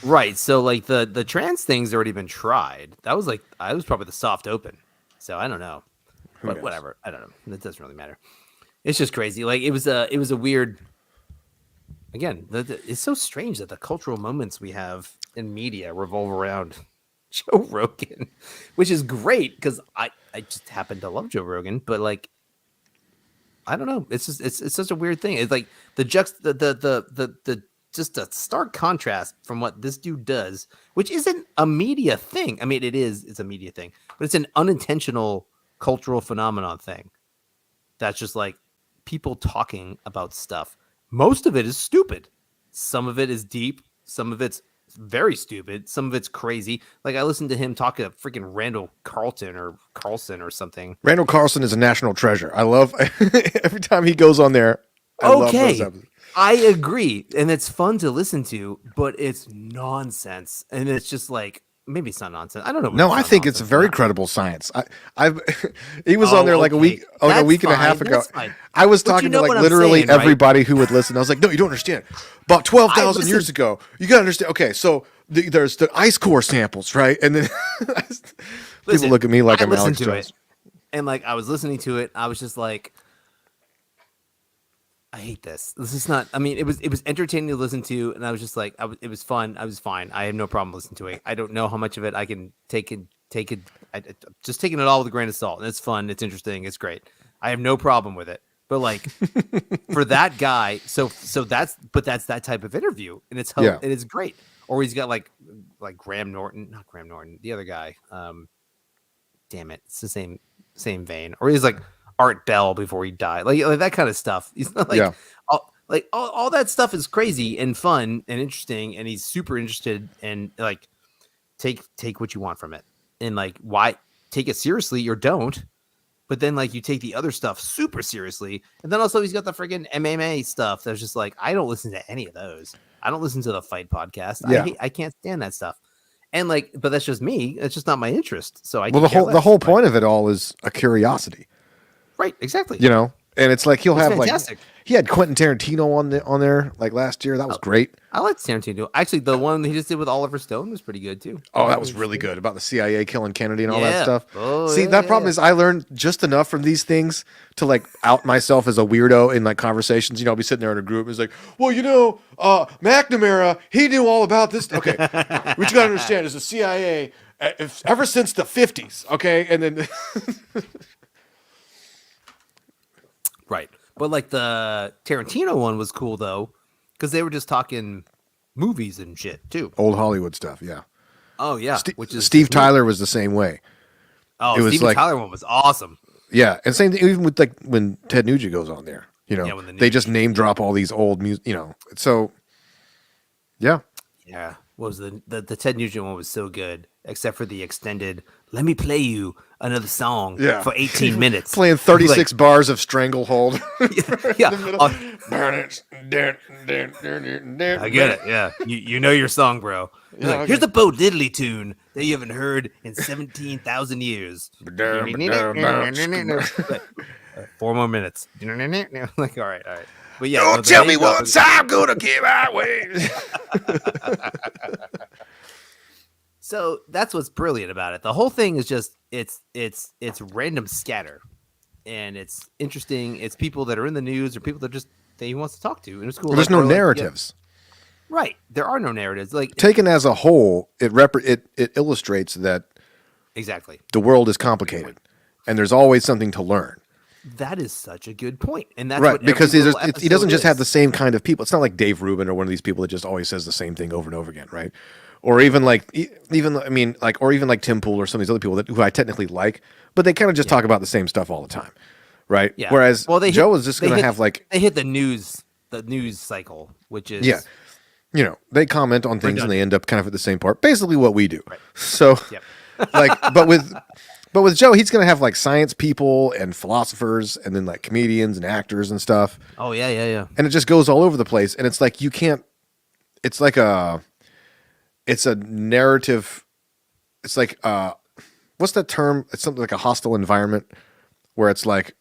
Right. So like the trans thing's already been tried. That was like I was probably the soft open. So I don't know. But whatever. I don't know. It doesn't really matter. It's just crazy. Like it was a weird. Again, it's so strange that the cultural moments we have in media revolve around Joe Rogan, which is great because I just happen to love Joe Rogan, but like I don't know, it's just it's such a weird thing. It's like the just a stark contrast from what this dude does, which isn't a media thing. I mean, it's a media thing, but it's an unintentional cultural phenomenon thing. That's just like people talking about stuff. Most of it is stupid. Some of it is deep. Some of it's very stupid. Some of it's crazy. Like I listened to him talk to freaking Randall Carlson or something. Randall Carlson is a national treasure. I love every time he goes on there. I love those episodes. I agree. And it's fun to listen to, but it's nonsense. And it's just like, maybe it's not nonsense. I don't know. No, I think it's very credible science. He was on there like a week and a half ago. I was talking to like literally everybody who would listen. I was like, no, you don't understand. About 12,000 years ago, you got to understand. Okay, so there's the ice core samples, right? And then people look at me like I'm Alex Jones. And like I was listening to it, I was just like, I hate this. This is not. I mean, it was entertaining to listen to, and I was just like, it was fun. I was fine. I have no problem listening to it. I don't know how much of it I can take it. Just taking it all with a grain of salt. And it's fun. It's interesting. It's great. I have no problem with it. But like for that guy, so that's that type of interview, and it's it is great. Or he's got like not Graham Norton, the other guy. Damn it, it's the same vein. Or he's like Art Bell before he died, like that kind of stuff. He's not like all that stuff is crazy and fun and interesting, and he's super interested and like take what you want from it, and like why take it seriously or don't. But then like you take the other stuff super seriously, and then also he's got the friggin' MMA stuff that's just like I don't listen to any of those. I don't listen to the Fight podcast. I can't stand that stuff. And like, but that's just me. It's just not my interest. So the whole point of it all is a curiosity. Right, exactly. You know, And it's like he'll It's have fantastic. like he had Quentin Tarantino on there like last year. That was great. I like Tarantino. Actually, the one he just did with Oliver Stone was pretty good too. Oh, that was really good about the CIA killing Kennedy and all that Yeah. stuff. Oh, See, yeah, that yeah, problem yeah. is I learned just enough from these things to like out myself as a weirdo in like conversations. You know, I'll be sitting there in a group and it's like, well, McNamara, he knew all about this. Okay, what you got to understand is the CIA, ever since the 50s, okay? And then Right. But like the Tarantino one was cool though, because they were just talking movies and shit too. old Hollywood stuff, yeah. Oh yeah, Steve Tyler was the same way. Oh, it was Steven like- Tyler one was awesome. Yeah, and same thing even with like when Ted Nugent goes on there. You know, Yeah, when the they just name drop all these old music. You know, so yeah. Yeah. What was the Ted Nugent one was so good, except for the extended. Let me play you another song Yeah. for 18 minutes. Playing 36 bars of Stranglehold. Yeah, I I get it. Yeah, you know your song, bro. He's Yeah, like, okay. here's a Bo Diddley tune that you haven't heard in 17,000 years. 4 more minutes. Like, all right. But yeah, Don't no, the tell me name drop once is- I'm gonna give my way. So that's what's brilliant about it. The whole thing is just it's random scatter, and it's interesting. It's people that are in the news or people that he wants to talk to, and it's cool. There's Like, no we're like, yeah, narratives. right? There are no narratives. Like Taken as a whole, it illustrates that exactly. the world is complicated, and there's always something to learn. That is such a good point, and that's Right, what because every he little doesn't just episode have the is. same kind of people. It's not like Dave Rubin or one of these people that just always says the same thing over and over again, right? Or even like or even like Tim Pool or some of these other people who I technically like, but they kind of just talk about the same stuff all the time, right? Yeah. Whereas they Joe hit- is just they going to hit- have like they hit the news cycle, which is yeah, you know, they comment on things and Redundant. they end up kind of at the same part, basically what we do. So Yep. like, but with Joe, he's going to have like science people and philosophers, and then like comedians and actors and stuff. Oh yeah. And it just goes all over the place, and it's like you can't it's like it's a narrative. It's like what's that term? It's something like a hostile environment where it's like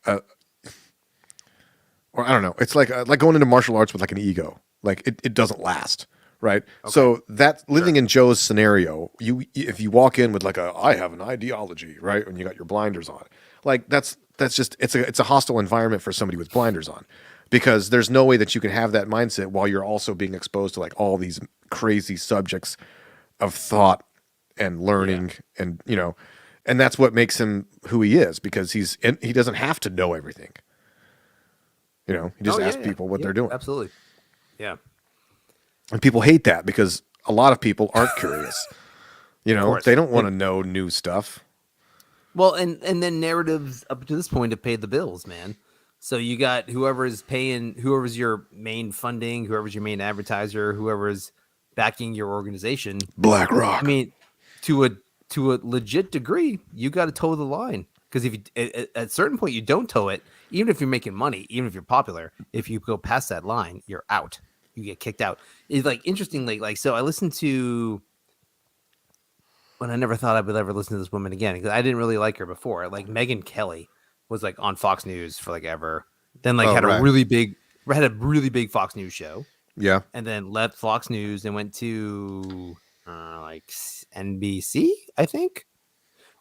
or I don't know, it's like going into martial arts with like an ego, like it doesn't last, right? So that living in Joe's scenario, if you walk in with like I have an ideology, right, and you got your blinders on, like that's just it's a hostile environment for somebody with blinders on, because there's no way that you can have that mindset while you're also being exposed to like all these crazy subjects of thought and learning, and you know, and that's what makes him who he is, because he doesn't have to know everything. You know, he just Oh, asks people what they're doing. Absolutely. Yeah. And people hate that because a lot of people aren't curious. You know, course. they don't want to know new stuff. Well, and then narratives up to this point have paid the bills, man. So you got whoever's your main funding, whoever's your main advertiser, whoever's backing your organization. BlackRock. I mean, to a legit degree, you got to toe the line, because if you at a certain point you don't toe it, even if you're making money, even if you're popular, if you go past that line, you're out. You get kicked out. It's like interestingly, like so I listened to when I never thought I would ever listen to this woman again, because I didn't really like her before. Like Megyn Kelly was like on Fox News for like ever, then like Oh, had right. a really big Fox News show, Yeah. and then left Fox News and went to like NBC, I think.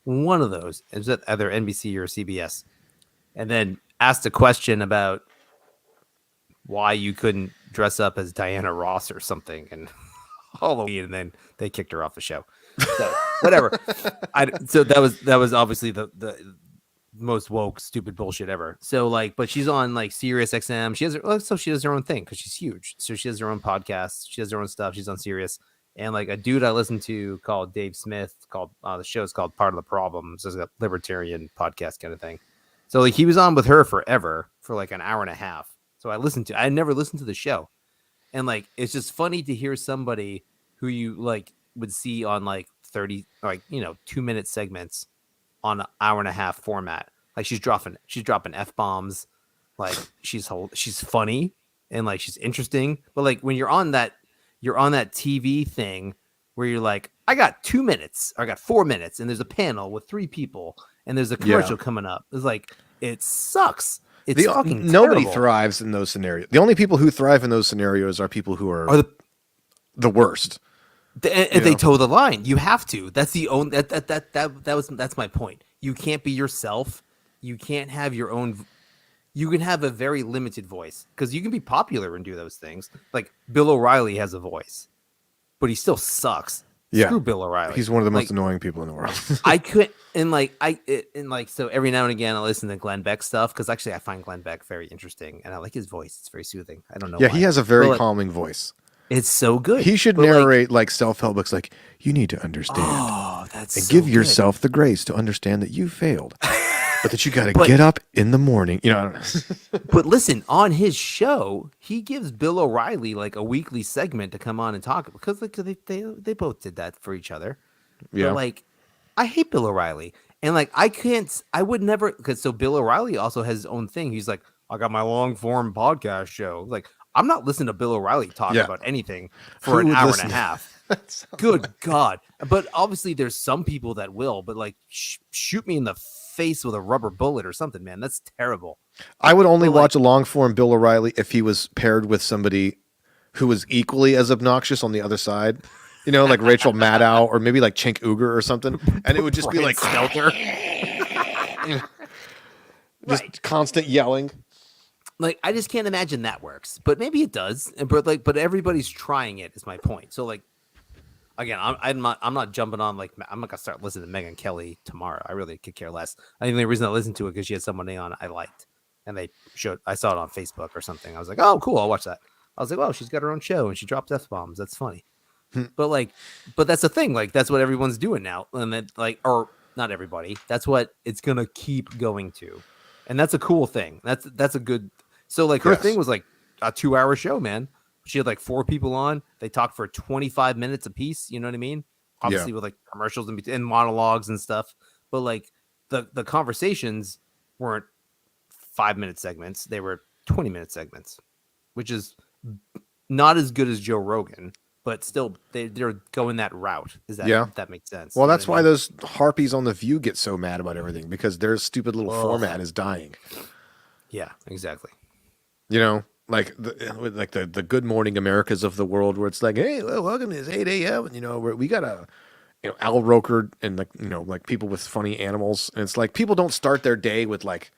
One of those. It was either NBC or CBS. And then asked a question about why you couldn't dress up as Diana Ross or something and Halloween, and then they kicked her off the show. So whatever. So that was obviously the most woke, stupid bullshit ever. So like, but she's on like Sirius XM. She does her own thing because she's huge. So she has her own podcast. She has her own stuff. She's on Sirius. And like a dude I listened to called Dave Smith, called the show is called Part of the Problem. So it's a libertarian podcast kind of thing. So like he was on with her forever for like an hour and a half. So I never listened to the show. And like it's just funny to hear somebody who you like would see on like 30 like 2-minute segments on an hour and a half format. Like she's dropping F-bombs, like she's funny and like she's interesting. But like when you're on that TV thing where you're like, I got 2 minutes or I got 4 minutes and there's a panel with 3 people and there's a commercial coming up. It's like, it sucks. It's fucking nobody terrible. thrives in those scenarios. The only people who thrive in those scenarios are people who are Or the worst. and they know? toe the line. You have to. That's the own that's my point. You can't be yourself. You can't have your own. You can have a very limited voice because you can be popular and do those things. Like Bill O'Reilly has a voice, but he still sucks. Yeah. Screw Bill O'Reilly. He's one of the most Like, annoying people in the world. I could so every now and again I listen to Glenn Beck stuff because actually I find Glenn Beck very interesting and I like his voice. It's very soothing. I don't know. Yeah, why. he has a very But, like, calming voice. It's so good. He should But, like, narrate like self-help books like you need to understand oh, that's and so give good. yourself the grace to understand that you failed. But that you got to But- get up in the morning. You know, I don't know. But listen, on his show, he gives Bill O'Reilly like a weekly segment to come on and talk because like, they both did that for each other. Yeah. But, like, I hate Bill O'Reilly, and like I would never because so Bill O'Reilly also has his own thing. He's like, I got my long form podcast show. Like, I'm not listening to Bill O'Reilly talk Yeah. about anything Who for an would hour listen? and a half. Good God! But obviously, there's some people that will. But like, shoot me in the face with a rubber bullet or something, man. That's terrible. I would only But, like- watch a long form Bill O'Reilly if he was paired with somebody who was equally as obnoxious on the other side. You know, like Rachel Maddow or maybe like Cenk Uygur or something. And it would just be Brian like Stelter. just constant yelling. Like, I just can't imagine that works, but maybe it does. And but everybody's trying it. Is my point. So like, again, I'm not jumping on like I'm not gonna start listening to Megyn Kelly tomorrow. I really could care less. I think the only reason I listened to it because she had somebody on I liked, and I saw it on Facebook or something. I was like, oh, cool, I'll watch that. I was like, well, she's got her own show and she drops F-bombs. That's funny. But that's the thing. Like, that's what everyone's doing now, and that or not everybody. That's what it's gonna keep going to, and that's a cool thing. That's a good. So like her Yes. thing was like a 2-hour show, man. She had like 4 people on. They talked for 25 minutes a piece. You know what I mean? Obviously with like commercials and monologues and stuff. But like the conversations weren't 5-minute segments. They were 20-minute segments, which is not as good as Joe Rogan, but still they're going that route. If that makes sense? Well, You know that's what I why mean? those harpies on The View get so mad about everything because their stupid little Ugh. format is dying. Yeah, exactly. You know, like the Good Morning Americas of the world, where it's like, hey, well, welcome to this 8 a.m. And, you know, we got a, you know, Al Roker and like, you know, like people with funny animals. And it's like people don't start their day with like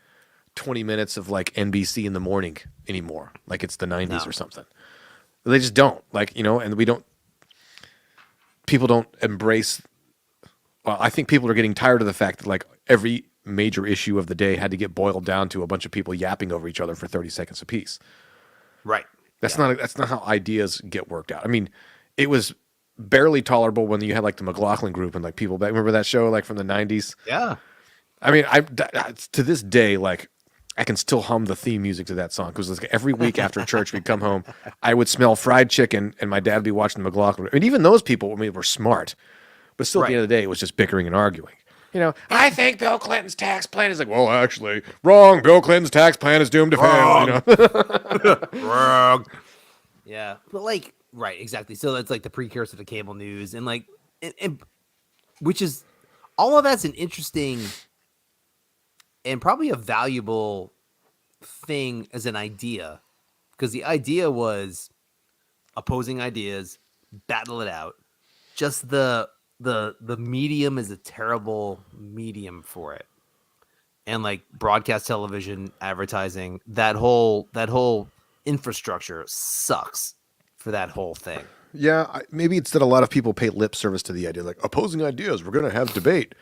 20 minutes of like NBC in the morning anymore. Like it's the 90s No. or something. They just don't, like, you know, and people don't embrace. Well, I think people are getting tired of the fact that like every major issue of the day had to get boiled down to a bunch of people yapping over each other for 30 seconds apiece. Right. That's not how ideas get worked out. I mean, it was barely tolerable when you had like the McLaughlin group and like people back. Remember that show like from the 90s? Yeah. I mean, to this day, like I can still hum the theme music to that song because like every week after church we'd come home, I would smell fried chicken and my dad would be watching the McLaughlin. I mean, even those people, I mean, were smart, but still at the Right. end of the day, it was just bickering and arguing. You know, I think Bill Clinton's tax plan is like, well, actually, wrong. Bill Clinton's tax plan is doomed to fail. You know, Wrong. Yeah, but like, right, exactly. So that's like the precursor to cable news, and like, and which is all of that's an interesting and probably a valuable thing as an idea, because the idea was opposing ideas, battle it out. Just the medium is a terrible medium for it, and like broadcast television, advertising, that whole infrastructure sucks for that whole thing. yeah, maybe it's that a lot of people pay lip service to the idea, like opposing ideas. We're going to have debate,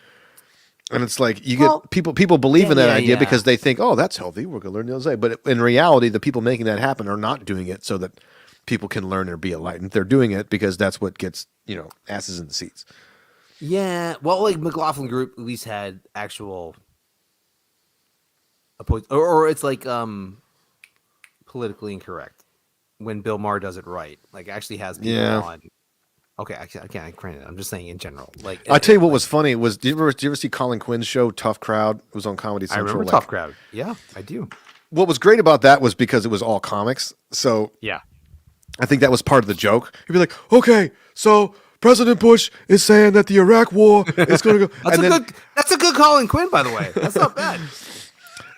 and it's like you Well, get people believe in that yeah, idea yeah. because they think, oh, that's healthy. We're going to learn the other side. But in reality, the people making that happen are not doing it so that people can learn or be enlightened. They're doing it because that's what gets asses in the seats. Yeah, well, like McLaughlin Group at least had actual or it's like politically incorrect when Bill Maher does it right. Like actually has people Yeah. on. Okay, I can't grant it. I'm just saying in general. Like I'll tell you what was funny was did you ever see Colin Quinn's show Tough Crowd? It was on Comedy I Central. remember like- Tough Crowd. Yeah, I do. What was great about that was because it was all comics. So Yeah. I think that was part of the joke. He'd be like, okay, so President Bush is saying that the Iraq war is going to go. That's a good Colin Quinn, by the way. That's not bad.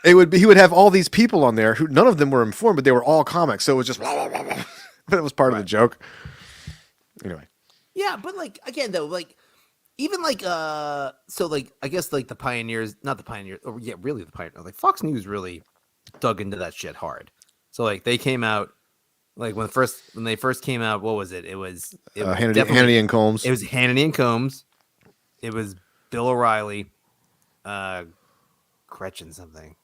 It would be he would have all these people on there who none of them were informed, but they were all comics. So it was just but it was part of the joke. Anyway, Yeah, but like again though, like even like so like I guess like the pioneers, not the pioneers, or yeah, really the pioneers. Like Fox News really dug into that shit hard. So like they came out like when they first came out, what was it? It was Hannity and Combs. It was Hannity and Combs. It was Bill O'Reilly, Gretchen something.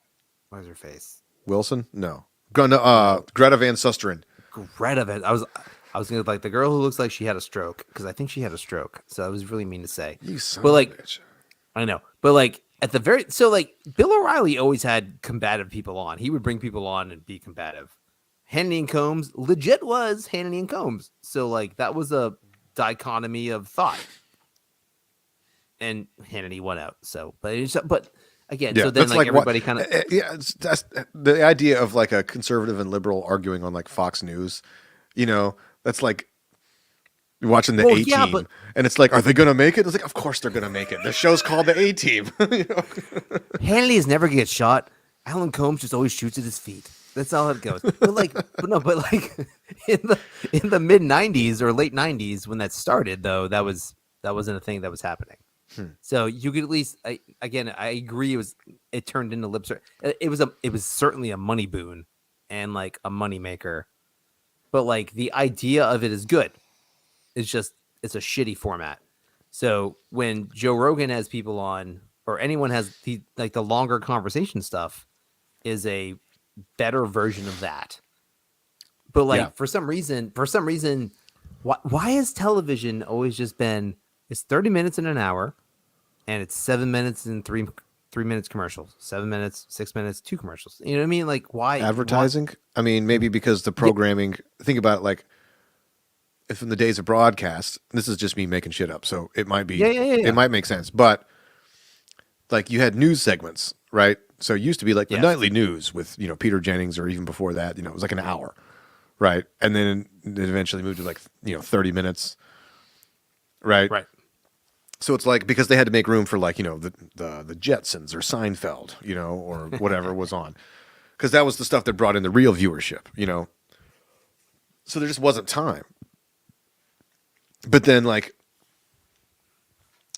What was her face? Wilson? No. Greta Van Susteren. Greta Van. I was gonna like the girl who looks like she had a stroke because I think she had a stroke. So I was really mean to say. You son but of like, a bitch. I know, but like at the very so like Bill O'Reilly always had combative people on. He would bring people on and be combative. Hannity and Combs legit was Hannity and Combs. So like that was a dichotomy of thought. And Hannity won out. So, but again, Yeah, so then that's like what- everybody kind of that's the idea of like a conservative and liberal arguing on like Fox News. That's like watching the Well, A yeah, Team, but- and it's like, are they going to make it? It's like, of course they're going to make it. The show's called the A Team. Hannity is never gonna get shot. Alan Combs just always shoots at his feet. That's all it goes. But like, but like in the mid '90s or late '90s when that started, though, that wasn't a thing that was happening. So you could at least, I agree. It turned into lip service. It was certainly a money boon and like a money maker, but like the idea of it is good. It's just it's a shitty format. So when Joe Rogan has people on, or anyone has the longer conversation stuff, is a better version of that. But like Yeah. for some reason, why has television always just been it's 30 minutes in an hour, and it's 7 minutes and three minutes commercials, 7 minutes, 6 minutes, 2 commercials. You know what I mean? Like why Advertising? I mean, maybe because the programming. Think about it like. If in the days of broadcast, this is just me making shit up, so it might be, Yeah. it might make sense. But like you had news segments, right? So it used to be like the Yes. nightly news with Peter Jennings, or even before that, it was like an hour, right? And then it eventually moved to like 30 minutes, right? Right. So it's like because they had to make room for like the Jetsons or Seinfeld, or whatever was on, because that was the stuff that brought in the real viewership, So there just wasn't time. But then, like,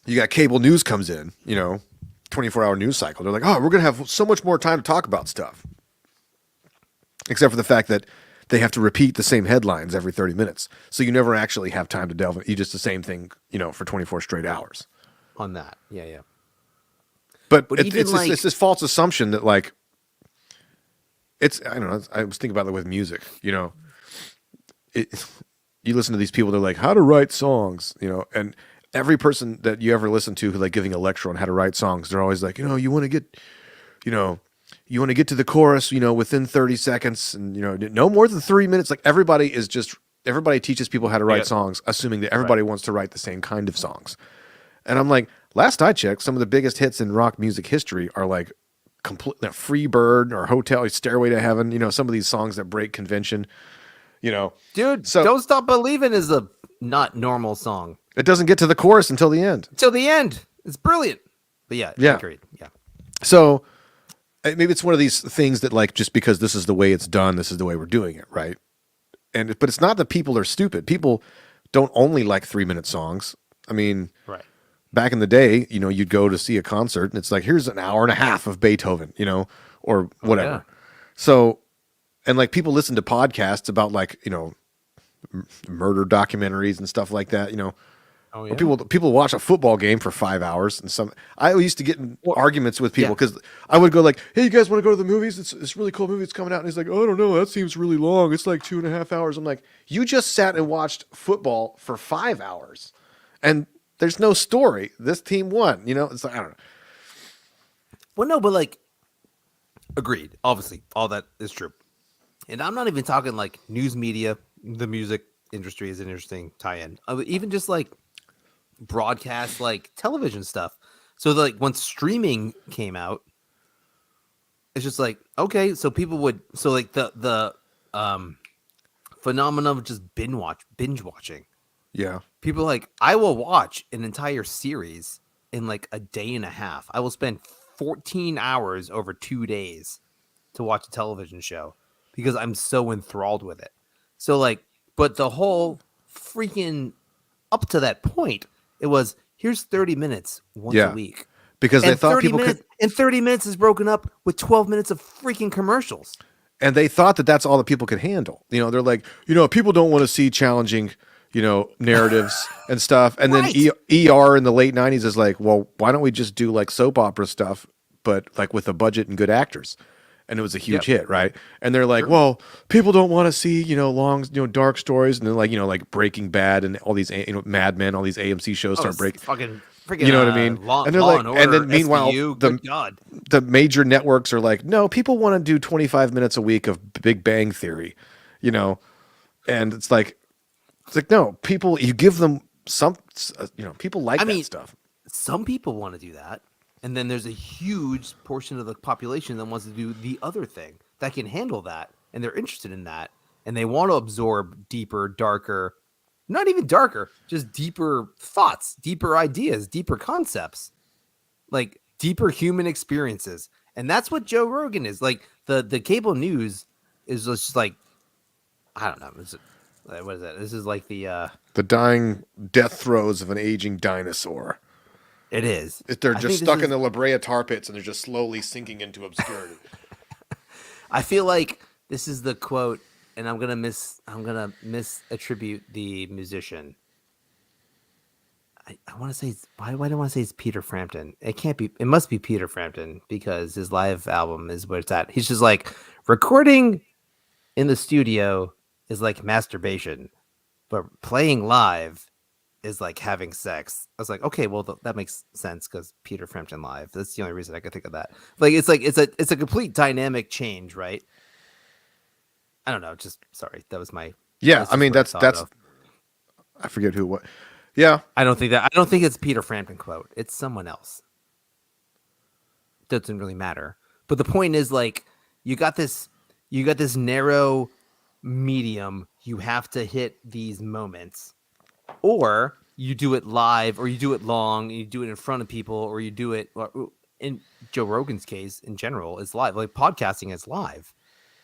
you got cable news comes in, 24-hour news cycle. They're like, oh, we're going to have so much more time to talk about stuff. Except for the fact that they have to repeat the same headlines every 30 minutes. So you never actually have time to delve in. You just the same thing, for 24 straight hours. On that. Yeah. But even it's this false assumption that, like, I don't know. I was thinking about it with music, you listen to these people, they're like, how to write songs, and every person that you ever listen to who like giving a lecture on how to write songs, they're always like, you want to get to the chorus, within 30 seconds and, no more than 3 minutes. Like everybody teaches people how to write songs, assuming that everybody wants to write the same kind of songs. And I'm like, last I checked, some of the biggest hits in rock music history are like complete Free Bird or Hotel, Stairway to Heaven, some of these songs that break convention. Dude, So- Don't Stop Believing is a not normal song. It doesn't get to the chorus until the end. Till the end. It's brilliant. But yeah. Agreed. Yeah. So maybe it's one of these things that like, just because this is the way it's done, this is the way we're doing it. Right. But it's not that people are stupid. People don't only like 3-minute songs. I mean, Right. back in the day, you'd go to see a concert and it's like, here's an hour and a half of Beethoven, or whatever. yeah. So, and like people listen to podcasts about like, murder documentaries and stuff like that, Oh, Or people watch a football game for 5 hours, and I used to get in arguments with people because I would go like, "Hey, you guys want to go to the movies? It's this really cool movie that's coming out." And he's like, "Oh, I don't know. That seems really long. It's like 2.5 hours." I'm like, "You just sat and watched football for 5 hours, and there's no story. This team won. It's like I don't know." Well, no, but like, agreed. Obviously, all that is true. And I'm not even talking like news media. The music industry is an interesting tie-in. Even just like broadcast, like television stuff. So like when streaming came out, it's just like, okay, so people would, so like the phenomenon of just binge watching. Yeah, People like, I will watch an entire series in like a day and a half. I will spend 14 hours over 2 days to watch a television show because I'm so enthralled with it. So like, but the whole freaking up to that point, it was here's 30 minutes once Yeah. a week. Because they And thought 30 people minutes, could, and 30 minutes is broken up with 12 minutes of freaking commercials. and they thought that that's all that people could handle. You know, they're like, you know, people don't want to see challenging, you know, narratives and stuff. And then Right. ER in the late 90s is like, well, why don't we just do like soap opera stuff, but like with a budget and good actors? And it was a huge hit, right? And they're like, well, people don't want to see, you know, long, you know, dark stories. And then like, you know, like Breaking Bad and all these, you know, Mad Men, all these AMC shows start breaking. Fucking freaking, You know what I mean? Law, And they're Law like, and Order, and then meanwhile, SVU, the good God. the major networks are like, no, people want to do 25 minutes a week of Big Bang Theory, you know, and it's like no, people, you give them some, you know, people like I that mean, stuff. Some people want to do that. And then there's a huge portion of the population that wants to do the other thing that can handle that. And they're interested in that. And they want to absorb deeper, darker, not even darker, just deeper thoughts, deeper ideas, deeper concepts, like deeper human experiences. And that's what Joe Rogan is. Like the cable news is just like, I don't know. What is that? This is like the dying death throes of an aging dinosaur. it is. They're I just think this stuck is- in the La Brea tar pits and they're just slowly sinking into obscurity. I feel like this is the quote, and I'm gonna misattribute the musician. I want to say why do I want to say it's Peter Frampton? It can't be. It must be Peter Frampton because his live album is where it's at. He's just like recording in the studio is like masturbation, but playing live is like having sex. I was like, okay, well that makes sense because Peter Frampton live. That's the only reason I could think of that. Like it's a complete dynamic change, right? I don't know. Just sorry, that was my. Yeah, that's I just mean what I that's thought of. I forget who what. Yeah, I don't think it's Peter Frampton quote. It's someone else. Doesn't really matter. But the point is, like, you got this narrow medium. You have to hit these moments, or you do it live, or you do it long, you do it in front of people, or you do it. Or in Joe Rogan's case, in general, it's live. Like podcasting is live.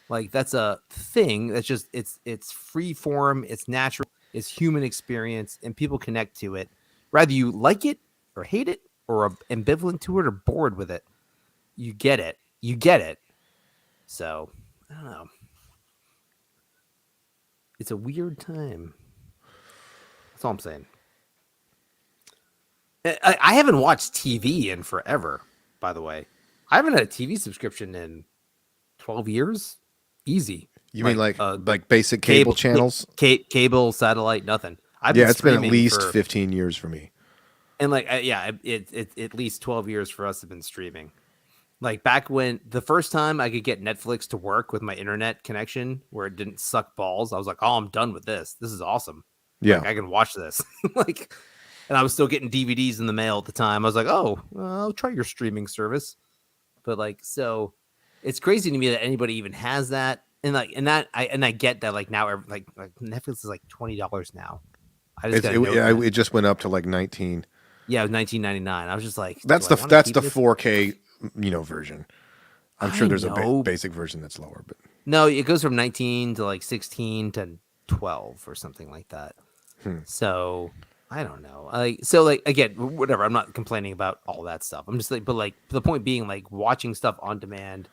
Like that's a thing. That's just it's free form. It's natural. It's human experience, and people connect to it. Whether you like it or hate it, or are ambivalent to it, or bored with it, you get it. You get it. So I don't know. It's a weird time. That's all I'm saying. I haven't watched TV in forever. By the way, I haven't had a TV subscription in 12 years. Easy. you mean like basic cable channels? Cable, satellite, nothing. I've Yeah, it's been at streaming least for- 15 years for me. and like it at least 12 years for us have been streaming. Like back when the first time I could get Netflix to work with my internet connection where it didn't suck balls, I was like, oh, I'm done with this. This is awesome. Yeah. Like, I can watch this. Like, and I was still getting DVDs in the mail at the time. I was like, oh, well, I'll try your streaming service. But like, so it's crazy to me that anybody even has that. And like, and I get that like now, like Netflix is like $20 now. I just It just went up to like 19. yeah, it was $19.99. I was just like, That's do I the wanna that's keep the this? 4K, you know, version. I'm sure I there's a know. basic version that's lower, but No, it goes from 19 to like 16 to 12 or something like that. So I don't know. Like again, whatever. I'm not complaining about all that stuff. I'm just like, but like the point being, like watching stuff on demand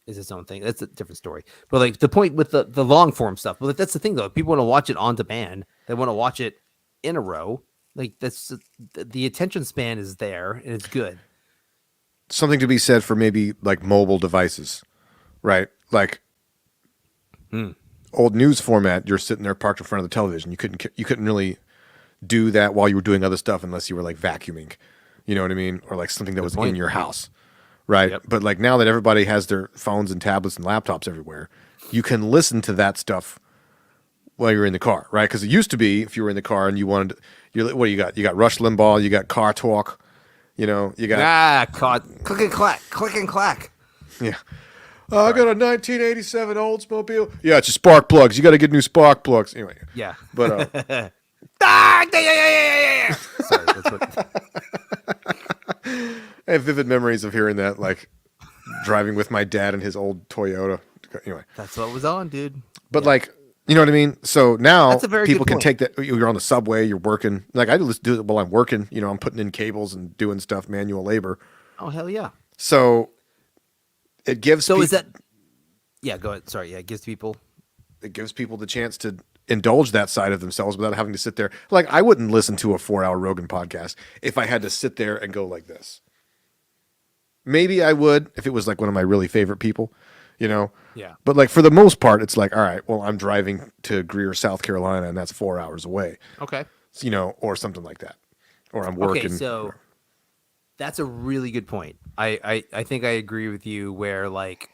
is its own thing. That's a different story. But like the point with the long form stuff. But that's the thing though. If people want to watch it on demand, they want to watch it in a row. Like that's the attention span is there and it's good. something to be said for maybe like mobile devices, right? Like old news format, you're sitting there parked in front of the television. You couldn't really do that while you were doing other stuff unless you were like vacuuming, you know what I mean, or like something that was in point. your house, right? Yep. But like now that everybody has their phones and tablets and laptops everywhere, you can listen to that stuff while you're in the car, right? Because it used to be if you were in the car and you wanted, what do you got? You got Rush Limbaugh, you got Car Talk, you know, you got Caught click and clack, click and clack. yeah. I got a 1987 Oldsmobile. Yeah, it's your spark plugs. You got to get new spark plugs. Anyway, Yeah. but Sorry, that's what. I have vivid memories of hearing that, like driving with my dad in his old Toyota. Anyway, That's what was on, dude. but Yeah. like, you know what I mean? So now That's a very people good can point. take that. You're on the subway, you're working. Like I just do it while I'm working. You know, I'm putting in cables and doing stuff, manual labor. Oh hell yeah. So it gives So people, is that? Yeah, go ahead. Sorry. Yeah, it gives people. the chance to indulge that side of themselves without having to sit there. Like I wouldn't listen to a 4-hour Rogan podcast if I had to sit there and go like this. Maybe I would if it was like one of my really favorite people, you know. Yeah. But like for the most part, it's like, all right, well, I'm driving to Greer, South Carolina, and that's 4 hours away, Okay. you know, or something like that, or I'm Okay. working. So that's a really good point. I think I agree with you. Where like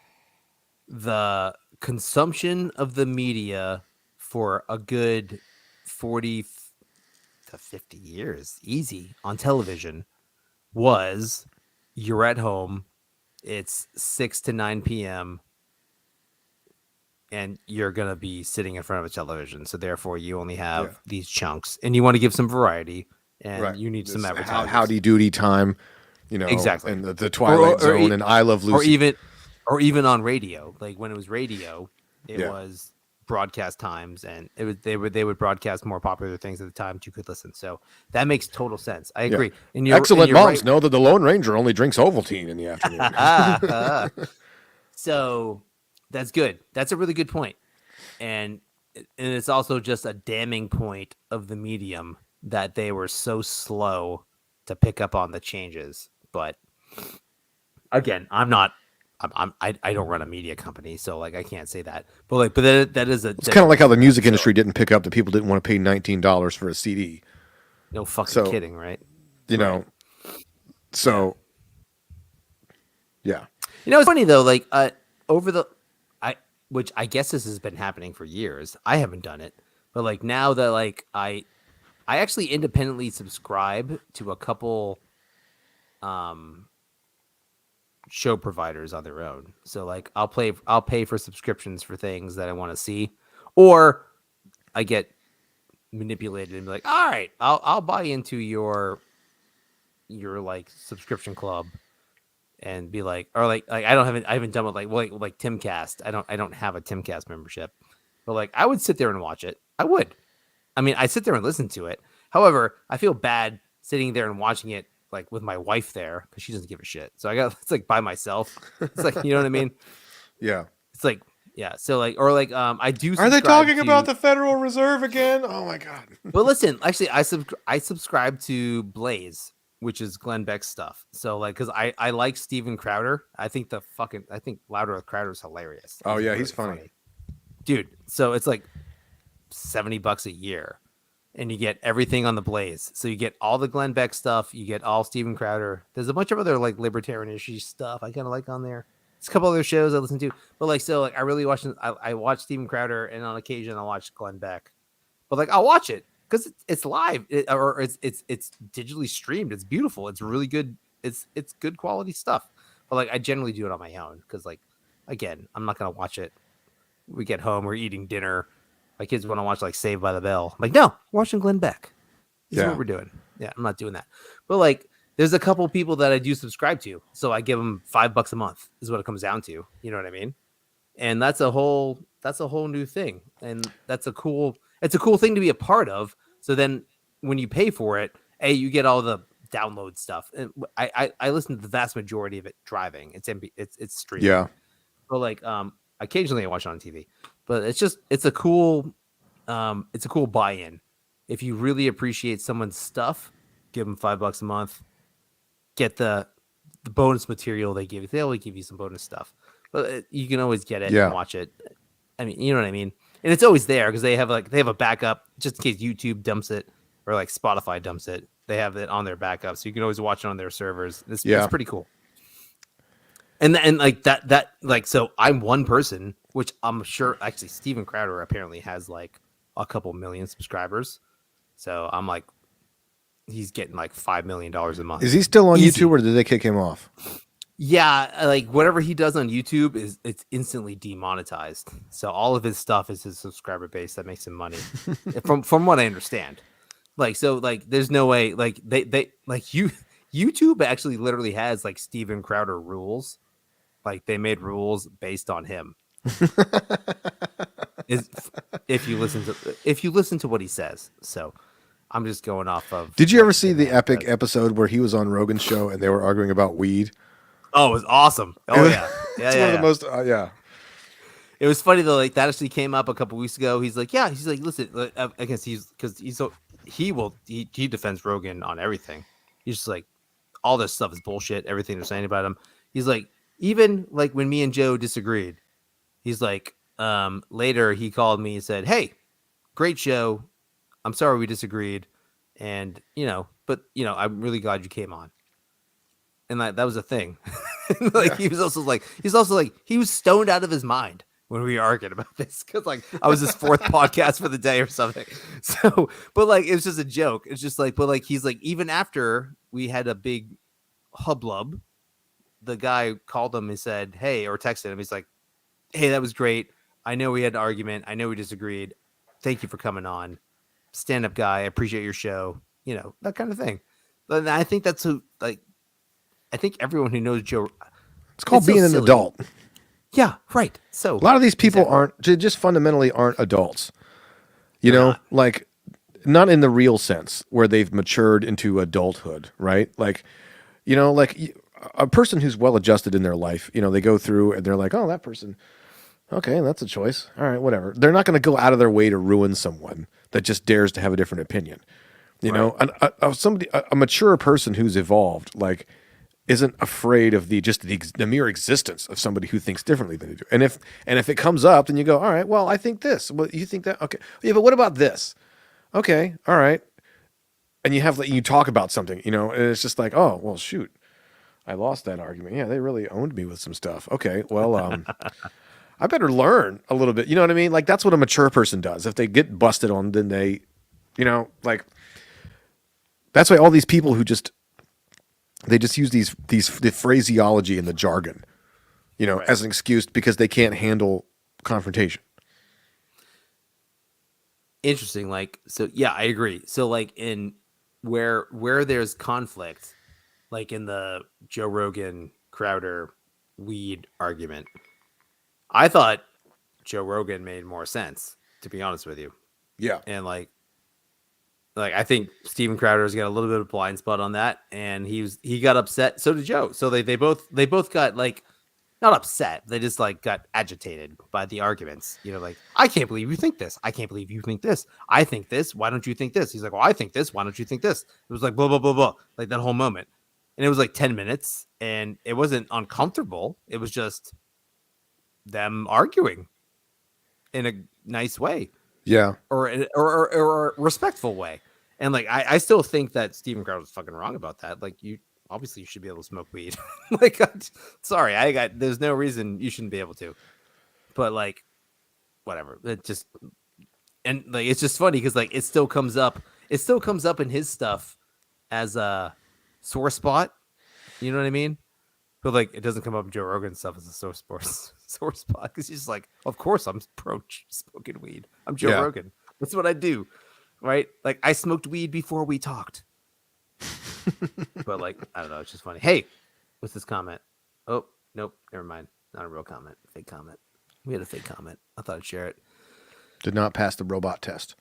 the consumption of the media for a good 40 to 50 years, easy on television, was you're at home, it's 6 to 9 p.m., and you're going to be sitting in front of a television. So therefore, you only have Yeah. these chunks, and you want to give some variety, and Right. you need some This advertising. Howdy Doody time, you know, Exactly. and the Twilight Zone and I Love Lucy. Or even on radio, like when it was radio, it Yeah. was broadcast times, and they would broadcast more popular things at the time that you could listen. So that makes total sense. I agree. And Excellent you're moms right. know that the Lone Ranger only drinks Ovaltine in the afternoon. So that's good. That's a really good point. And it's also just a damning point of the medium that they were so slow to pick up on the changes. But again, I don't run a media company, so like I can't say that. But that is It's kind of like how the music industry didn't pick up that people didn't want to pay $19 for a CD. no fucking So, kidding, right? You know, so yeah. You know, it's funny though. Like which I guess this has been happening for years. I haven't done it, but like now that like I actually independently subscribe to a couple show providers on their own. So like I'll pay for subscriptions for things that I want to see, or I get manipulated and be like, all right, I'll buy into your like subscription club, and be like, or like I haven't done it like Timcast. I don't have a Timcast membership, but like I would sit there and watch it. I would. I mean, I sit there and listen to it. However, I feel bad sitting there and watching it like with my wife there because she doesn't give a shit. So it's like by myself. It's like, you know what I mean? Yeah. It's like, yeah. So like, or like, I do. Are they subscribe talking to- about the Federal Reserve again? Oh my God. But listen, actually, I subscribe to Blaze, which is Glenn Beck's stuff. So like, because I like Steven Crowder. I think Louder with Crowder is hilarious. Oh yeah, he's funny. Dude. So it's like $70 a year, and you get everything on the Blaze. So you get all the Glenn Beck stuff, you get all Steven Crowder. There's a bunch of other like libertarian issue stuff I kind of like on there. There's a couple other shows I listen to, but like, so like I really I watch Steven Crowder, and on occasion I watch Glenn Beck. But like I'll watch it because it's live, or it's digitally streamed. It's beautiful. It's really good. It's good quality stuff. But like I generally do it on my own because like, again, I'm not gonna watch it. We get home, we're eating dinner. My kids want to watch like Saved by the Bell. I'm like, no, we're watching Glenn Beck. This is Yeah. what we're doing. Yeah, I'm not doing that. But like, there's a couple people that I do subscribe to, so I give them $5 a month. Is what it comes down to. You know what I mean? And that's a whole new thing, and it's a cool thing to be a part of. So then when you pay for it, you get all the download stuff. And I listen to the vast majority of it driving. It's streaming. Yeah. But like occasionally I watch it on TV. But it's a cool buy-in. If you really appreciate someone's stuff, give them $5 a month. Get the bonus material they give you. They always give you some bonus stuff, but you can always get it and watch it. I mean, you know what I mean? And it's always there because they have a backup just in case YouTube dumps it or like Spotify dumps it. They have it on their backup, so you can always watch it on their servers. It's pretty cool. And like that like, so I'm one person, which I'm sure actually Steven Crowder apparently has like a couple million subscribers. So I'm like, he's getting like $5 million a month. Is he still on Easy. YouTube, or did they kick him off? Yeah, like whatever he does on YouTube it's instantly demonetized. So all of his stuff is his subscriber base that makes him money. from what I understand. Like, so like there's no way like they like you YouTube actually literally has like Steven Crowder rules. Like they made rules based on him. Is if you listen to what he says. So I'm just going off of. Did you what ever see the man epic says. episode where he was on Rogan's show and they were arguing about weed? Oh, it was awesome. Oh yeah, It's one of the most. Yeah. It was funny though. Like that actually came up a couple weeks ago. He's like, yeah. He's like, listen, I guess he defends Rogan on everything. He's just like, all this stuff is bullshit. Everything they're saying about him. He's like, even like when me and Joe disagreed, he's like, later he called me and said, hey, great show. I'm sorry we disagreed, and but I'm really glad you came on. And that was a thing. Like he was also like he was stoned out of his mind when we were arguing about this because like I was his fourth podcast for the day or something. So, but like it was just a joke. It's just like, but like he's like even after we had a big hubbub, the guy called him and said, "Hey," or texted him. He's like, "Hey, that was great. I know we had an argument. I know we disagreed. Thank you for coming on. Stand up guy. I appreciate your show. That kind of thing." And I think that's who like. I think everyone who knows Joe. It's called being an adult. Yeah, right. So a lot of these people aren't just fundamentally aren't adults. Like not in the real sense where they've matured into adulthood, right? Like, like a person who's well adjusted in their life, they go through and they're like, oh, that person, okay, that's a choice. All right, whatever. They're not going to go out of their way to ruin someone that just dares to have a different opinion. A mature person who's evolved, like, isn't afraid of the mere existence of somebody who thinks differently than they do. And if it comes up, then you go, all right, well, I think this. Well, you think that? Okay. Yeah, but what about this? Okay. All right. And you talk about something, and it's just like, oh, well, shoot, I lost that argument. Yeah, they really owned me with some stuff. Okay. Well, I better learn a little bit. You know what I mean? Like that's what a mature person does. If they get busted on, then they, like that's why all these people who they just use the phraseology and the jargon, right, as an excuse because they can't handle confrontation. Interesting. Like, so yeah, I agree. So like in where there's conflict, like in the Joe Rogan Crowder weed argument, I thought Joe Rogan made more sense, to be honest with you. Yeah. And like I think Steven Crowder's got a little bit of a blind spot on that, and he got upset. So did Joe. So they both got like not upset. They just like got agitated by the arguments. Like I can't believe you think this. I can't believe you think this. I think this. Why don't you think this? He's like, well, I think this. Why don't you think this? It was like blah blah blah blah. Like that whole moment, and it was like 10 minutes, and it wasn't uncomfortable. It was just them arguing in a nice way. Yeah. Or a respectful way. And like I still think that Steven Crowder was fucking wrong about that. Like you should be able to smoke weed. Like sorry, there's no reason you shouldn't be able to. But like whatever. It's just funny because like it still comes up in his stuff as a sore spot. You know what I mean? But like it doesn't come up in Joe Rogan's stuff as a sore spot because he's just like, of course I'm pro smoking weed. I'm Joe Rogan. That's what I do. Right? Like I smoked weed before we talked. But like, I don't know. It's just funny. Hey, what's this comment? Oh, nope. Never mind. Not a real comment. Fake comment. We had a fake comment. I thought I'd share it. Did not pass the robot test.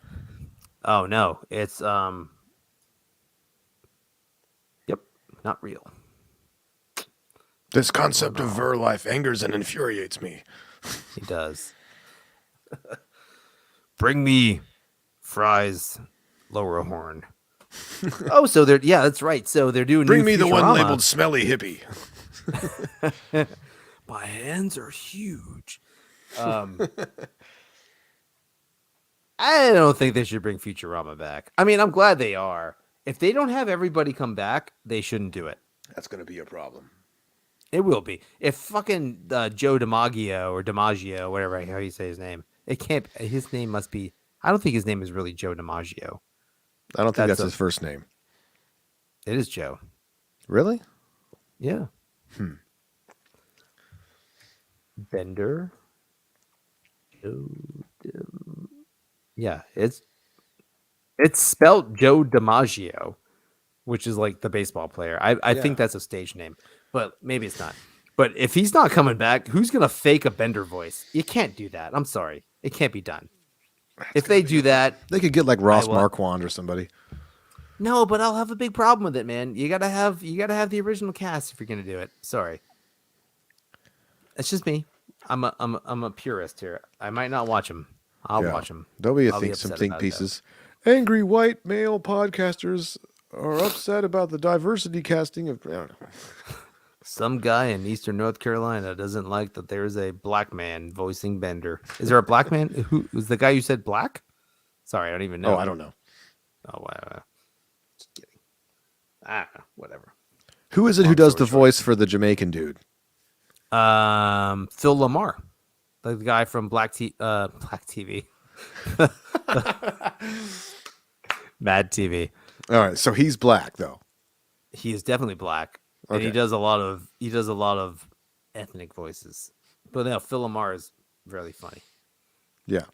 Oh no. It's yep. Not real. This concept of Verlife angers and infuriates me. He does. Bring me fries, lower horn. Oh, so that's right. So they're doing. Bring me the one labeled smelly hippie. My hands are huge. I don't think they should bring Futurama back. I mean, I'm glad they are. If they don't have everybody come back, they shouldn't do it. That's going to be a problem. It will be. If fucking Joe DiMaggio or DiMaggio, whatever how you say his name, it can't. His name must be. I don't think his name is really Joe DiMaggio. I don't think that's his first name. It is Joe. Really? Yeah. Bender. Yeah, it's spelled Joe DiMaggio, which is like the baseball player. I Yeah. think that's a stage name, but maybe it's not. But if he's not coming back, who's gonna fake a Bender voice? You can't do that. I'm sorry, it can't be done. If they do that, They could get like Ross will- Marquand or somebody. no, but I'll have a big problem with it, man. You gotta have the original cast if you're gonna do it. Sorry, it's just me. I'm a purist here. I might not watch them. I'll Yeah. watch them. There'll be I'll be some upset think about it, though. pieces. Angry white male podcasters are upset about the diversity casting of. I don't know. Some guy in Eastern North Carolina doesn't like that there's a black man voicing Bender. Is there a black man? Who was the guy you said black? Sorry, I don't even know. Oh, I don't know. Oh, wow. Just kidding. I don't know. Whatever. Who is it who does the voice for the Jamaican dude? Phil Lamar, the guy from Black TV, Mad TV. All right, so he's black though. He is definitely black, and he Okay. does a lot of ethnic voices. But no, Phil Lamar is really funny. Yeah.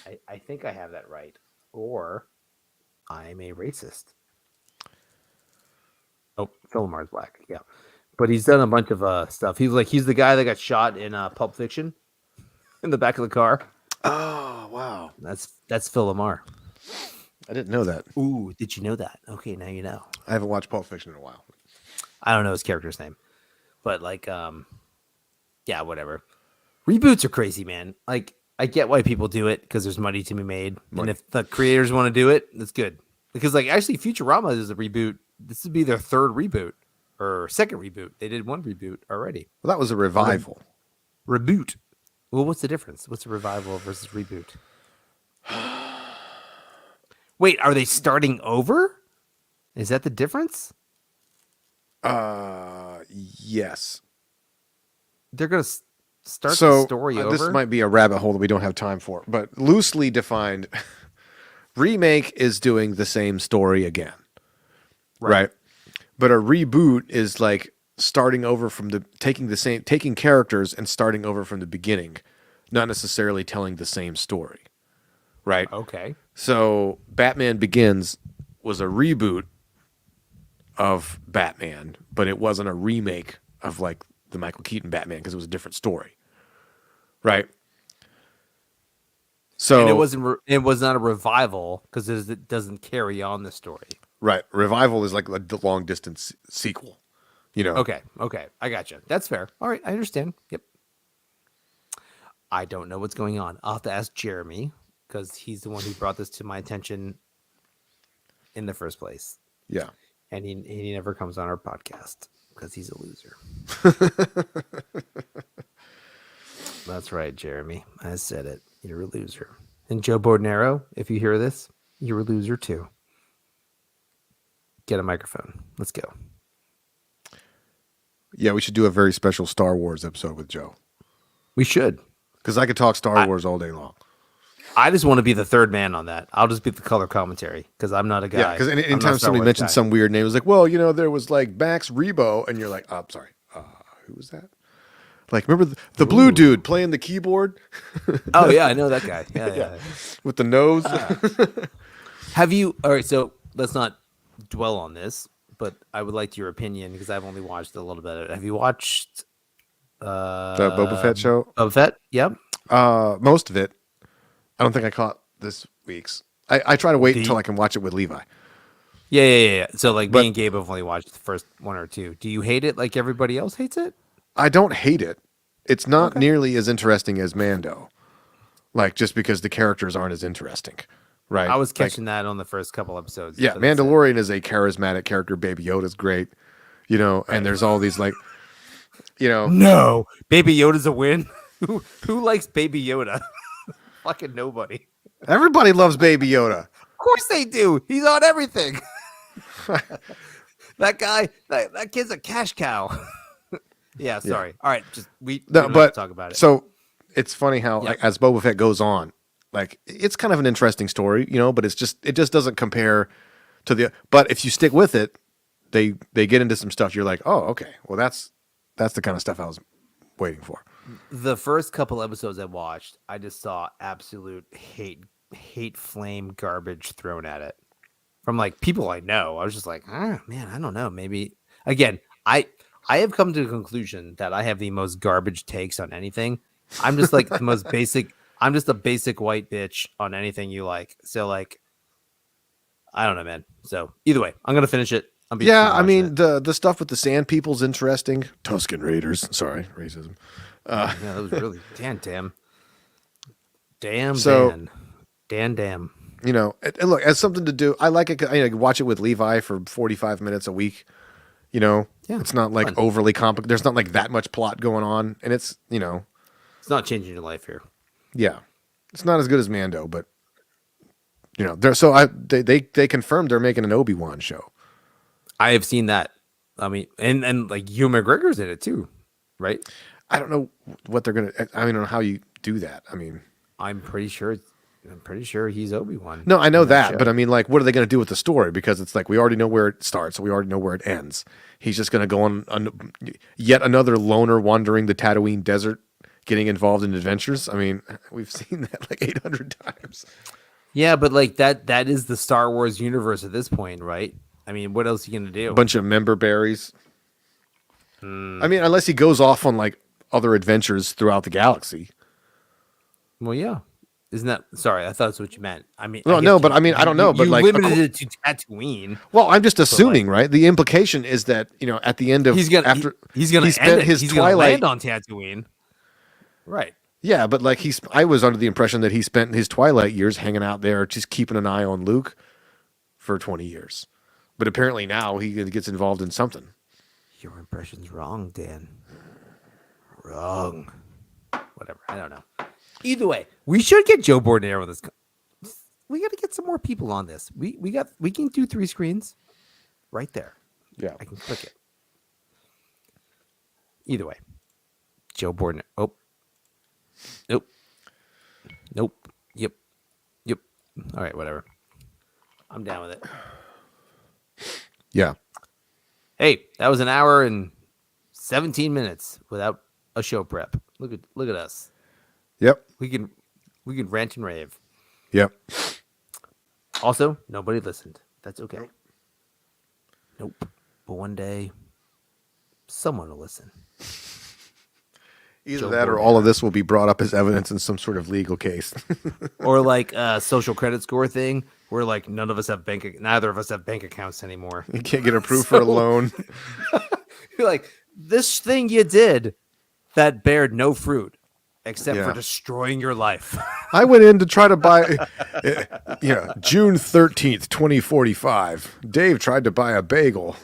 And I think I have that right, or I'm a racist. Oh, Phil Lamar's black, yeah, but he's done a bunch of stuff. He's the guy that got shot in Pulp Fiction, in the back of the car. Oh wow, That's Phil Lamar. I didn't know that. Ooh, did you know that? Okay, now you know. I haven't watched Pulp Fiction in a while. I don't know his character's name, but yeah, whatever. Reboots are crazy, man. Like, I get why people do it because there's money to be made, and if the creators want to do it, that's good. Because like actually, Futurama is a reboot. This would be their third reboot or second reboot. They did one reboot already. Well, that was a revival. Reboot. Well, what's the difference? What's a revival versus reboot? Wait, are they starting over? Is that the difference? Yes. They're gonna start the story over. This might be a rabbit hole that we don't have time for, but loosely defined, remake is doing the same story again, right? But a reboot is like starting over from taking characters and starting over from the beginning, not necessarily telling the same story, right? Okay. So Batman Begins was a reboot of Batman, but it wasn't a remake of like the Michael Keaton Batman because it was a different story, right? So And it was not a revival because it doesn't carry on the story. right, Revival is like a long distance sequel, you know. Okay, I gotcha. That's fair. All right, I understand. Yep. I don't know what's going on. I'll have to ask Jeremy because he's the one who brought this to my attention in the first place, Yeah. and he never comes on our podcast because he's a loser. That's right, Jeremy. I said it. You're a loser. And Joe Bordenaro, if you hear this, you're a loser too. Get a microphone. Let's go. Yeah, we should do a very special Star Wars episode with Joe We should. because I could talk Star Wars all day long. I just want to be the third man on that. I'll just be the color commentary because I'm not a guy. Yeah, because I'm not a anytime Star somebody Wars mentions guy. some weird name, it's like, well, you know, there was like Max Rebo, and you're like, oh, sorry, who was that? Like, remember the blue dude playing the keyboard Oh yeah, I know that guy. Yeah. with the nose? Have you? All right, so let's not dwell on this, but I would like your opinion because I've only watched a little bit of it. Have you watched The Boba Fett show? Boba Fett? Yep. Most of it. I don't think I caught this week's. I try to wait until I can watch it with Levi. Yeah. So like But- me and Gabe have only watched the first one or two. Do you hate it like everybody else hates it? I don't hate it. It's not nearly as interesting as Mando. Like, just because the characters aren't as interesting, right? I was Like, catching that on the first couple episodes. yeah, but that's it. Mandalorian is a charismatic character. Baby Yoda's great, you know, and there's all these like, you know, No, Baby Yoda's a win. Who likes Baby Yoda? Fucking nobody. everybody loves Baby Yoda. Of course they do. He's on everything. That guy, that kid's a cash cow. Yeah, sorry. All right, just we No, don't have but to talk about it. So it's funny how Yep. like, as Boba Fett goes on, like it's kind of an interesting story, you know, but it just doesn't compare to the. But if you stick with it, they get into some stuff. You're like, oh, okay, well that's the kind of stuff I was waiting for. The first couple episodes I watched, I just saw absolute hate flame garbage thrown at it. from like people I know. I was just like, man, I don't know. Maybe again, I have come to the conclusion that I have the most garbage takes on anything. I'm just like the most basic. I'm just a basic white bitch on anything you like. So like, I don't know, man. So either way, I'm gonna finish it. I'm Yeah, I mean the stuff with the Sand People's interesting. Tuscan Raiders. Sorry, racism. yeah, that was really damn. So- Dan. You know, and look, as something to do, I like it. I watch it with Levi for 45 minutes a week. You know, Yeah, it's not like fun. overly complicated. There's not like that much plot going on, and it's It's not changing your life here. yeah, it's not as good as Mando, but they're so they confirmed they're making an Obi-Wan show. I have seen that. I mean, and like Hugh McGregor's in it too, right? I don't know what they're gonna. I don't know how you do that. I mean, I'm pretty sure he's Obi-Wan. no, I know in that, show. but I mean, like, what are they gonna do with the story? Because it's like we already know where it starts, so we already know where it ends. He's just gonna go on yet another loner wandering the Tatooine desert, getting involved in adventures. I mean, we've seen that like 800 times. Yeah, but like that is the Star Wars universe at this point, right? I mean, what else are you gonna do? A bunch of member berries. I mean, unless he goes off on like other adventures throughout the galaxy. Well, yeah. Isn't that sorry? I thought that's what you meant. I mean, No, guess no, but I mean, I don't know, but you like, limited it to Tatooine. well, I'm just assuming, right? The implication is that at the end of He's gonna he end spent it. his He's Twilight. gonna land on Tatooine, right? Yeah, but like I was under the impression that he spent his Twilight years hanging out there, just keeping an eye on Luke for 20 years. But apparently now he gets involved in something. Your impression's wrong, Dan. Wrong. Whatever. I don't know. Either way, we should get Joe Bordonero with us. We got to get some more people on this. We can do 3 screens right there. Yeah. I can click it. Either way, Joe Borden. Oh, nope. Yep. All right, whatever. I'm down with it. Yeah. Hey, that was an hour and 17 minutes without a show prep. Look at us. Yep. We can rant and rave. Yep. Also, nobody listened. That's okay. Nope. But one day, someone will listen. Either Joe that or Bordonero. all of this will be brought up as evidence in some sort of legal case. Or like a social credit score thing where like neither of us have bank accounts anymore. You can't get approved for a loan. You're like, this thing you did that bared no fruit except Yeah. for destroying your life. I went in to try to buy, June 13th, 2045. Dave tried to buy a bagel.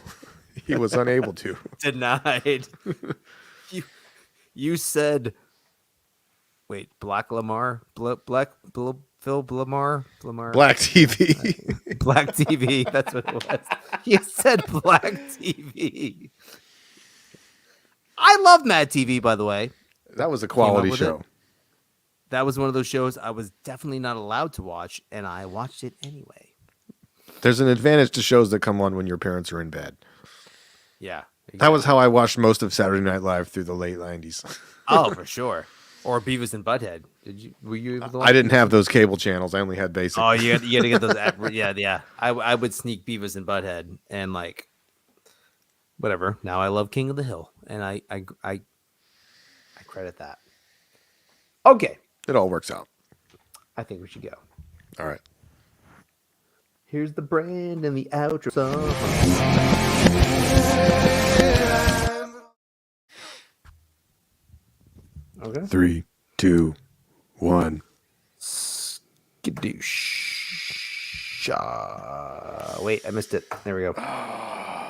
He was unable to. Denied. You said, wait, Black Lamar? Phil Lamar? Black TV. Black TV. That's what it was. You said Black TV. I love Mad TV, by the way. That was a quality with show. it. That was one of those shows I was definitely not allowed to watch, and I watched it anyway. There's an advantage to shows that come on when your parents are in bed. Yeah. That was how I watched most of Saturday Night Live through the late 90s. Oh, for sure. Or Beavis and Butthead. Were you able to watch I didn't have those cable channels. I only had basic. Oh, you got to get those. Yeah. I would sneak Beavis and Butthead and like whatever. Now I love King of the Hill, and I credit that. Okay, It all works out. I think we should go. All right. Here's the brand and the outro song. Okay. 3, 2, 1. Skadoosh. Wait, I missed it. There we go.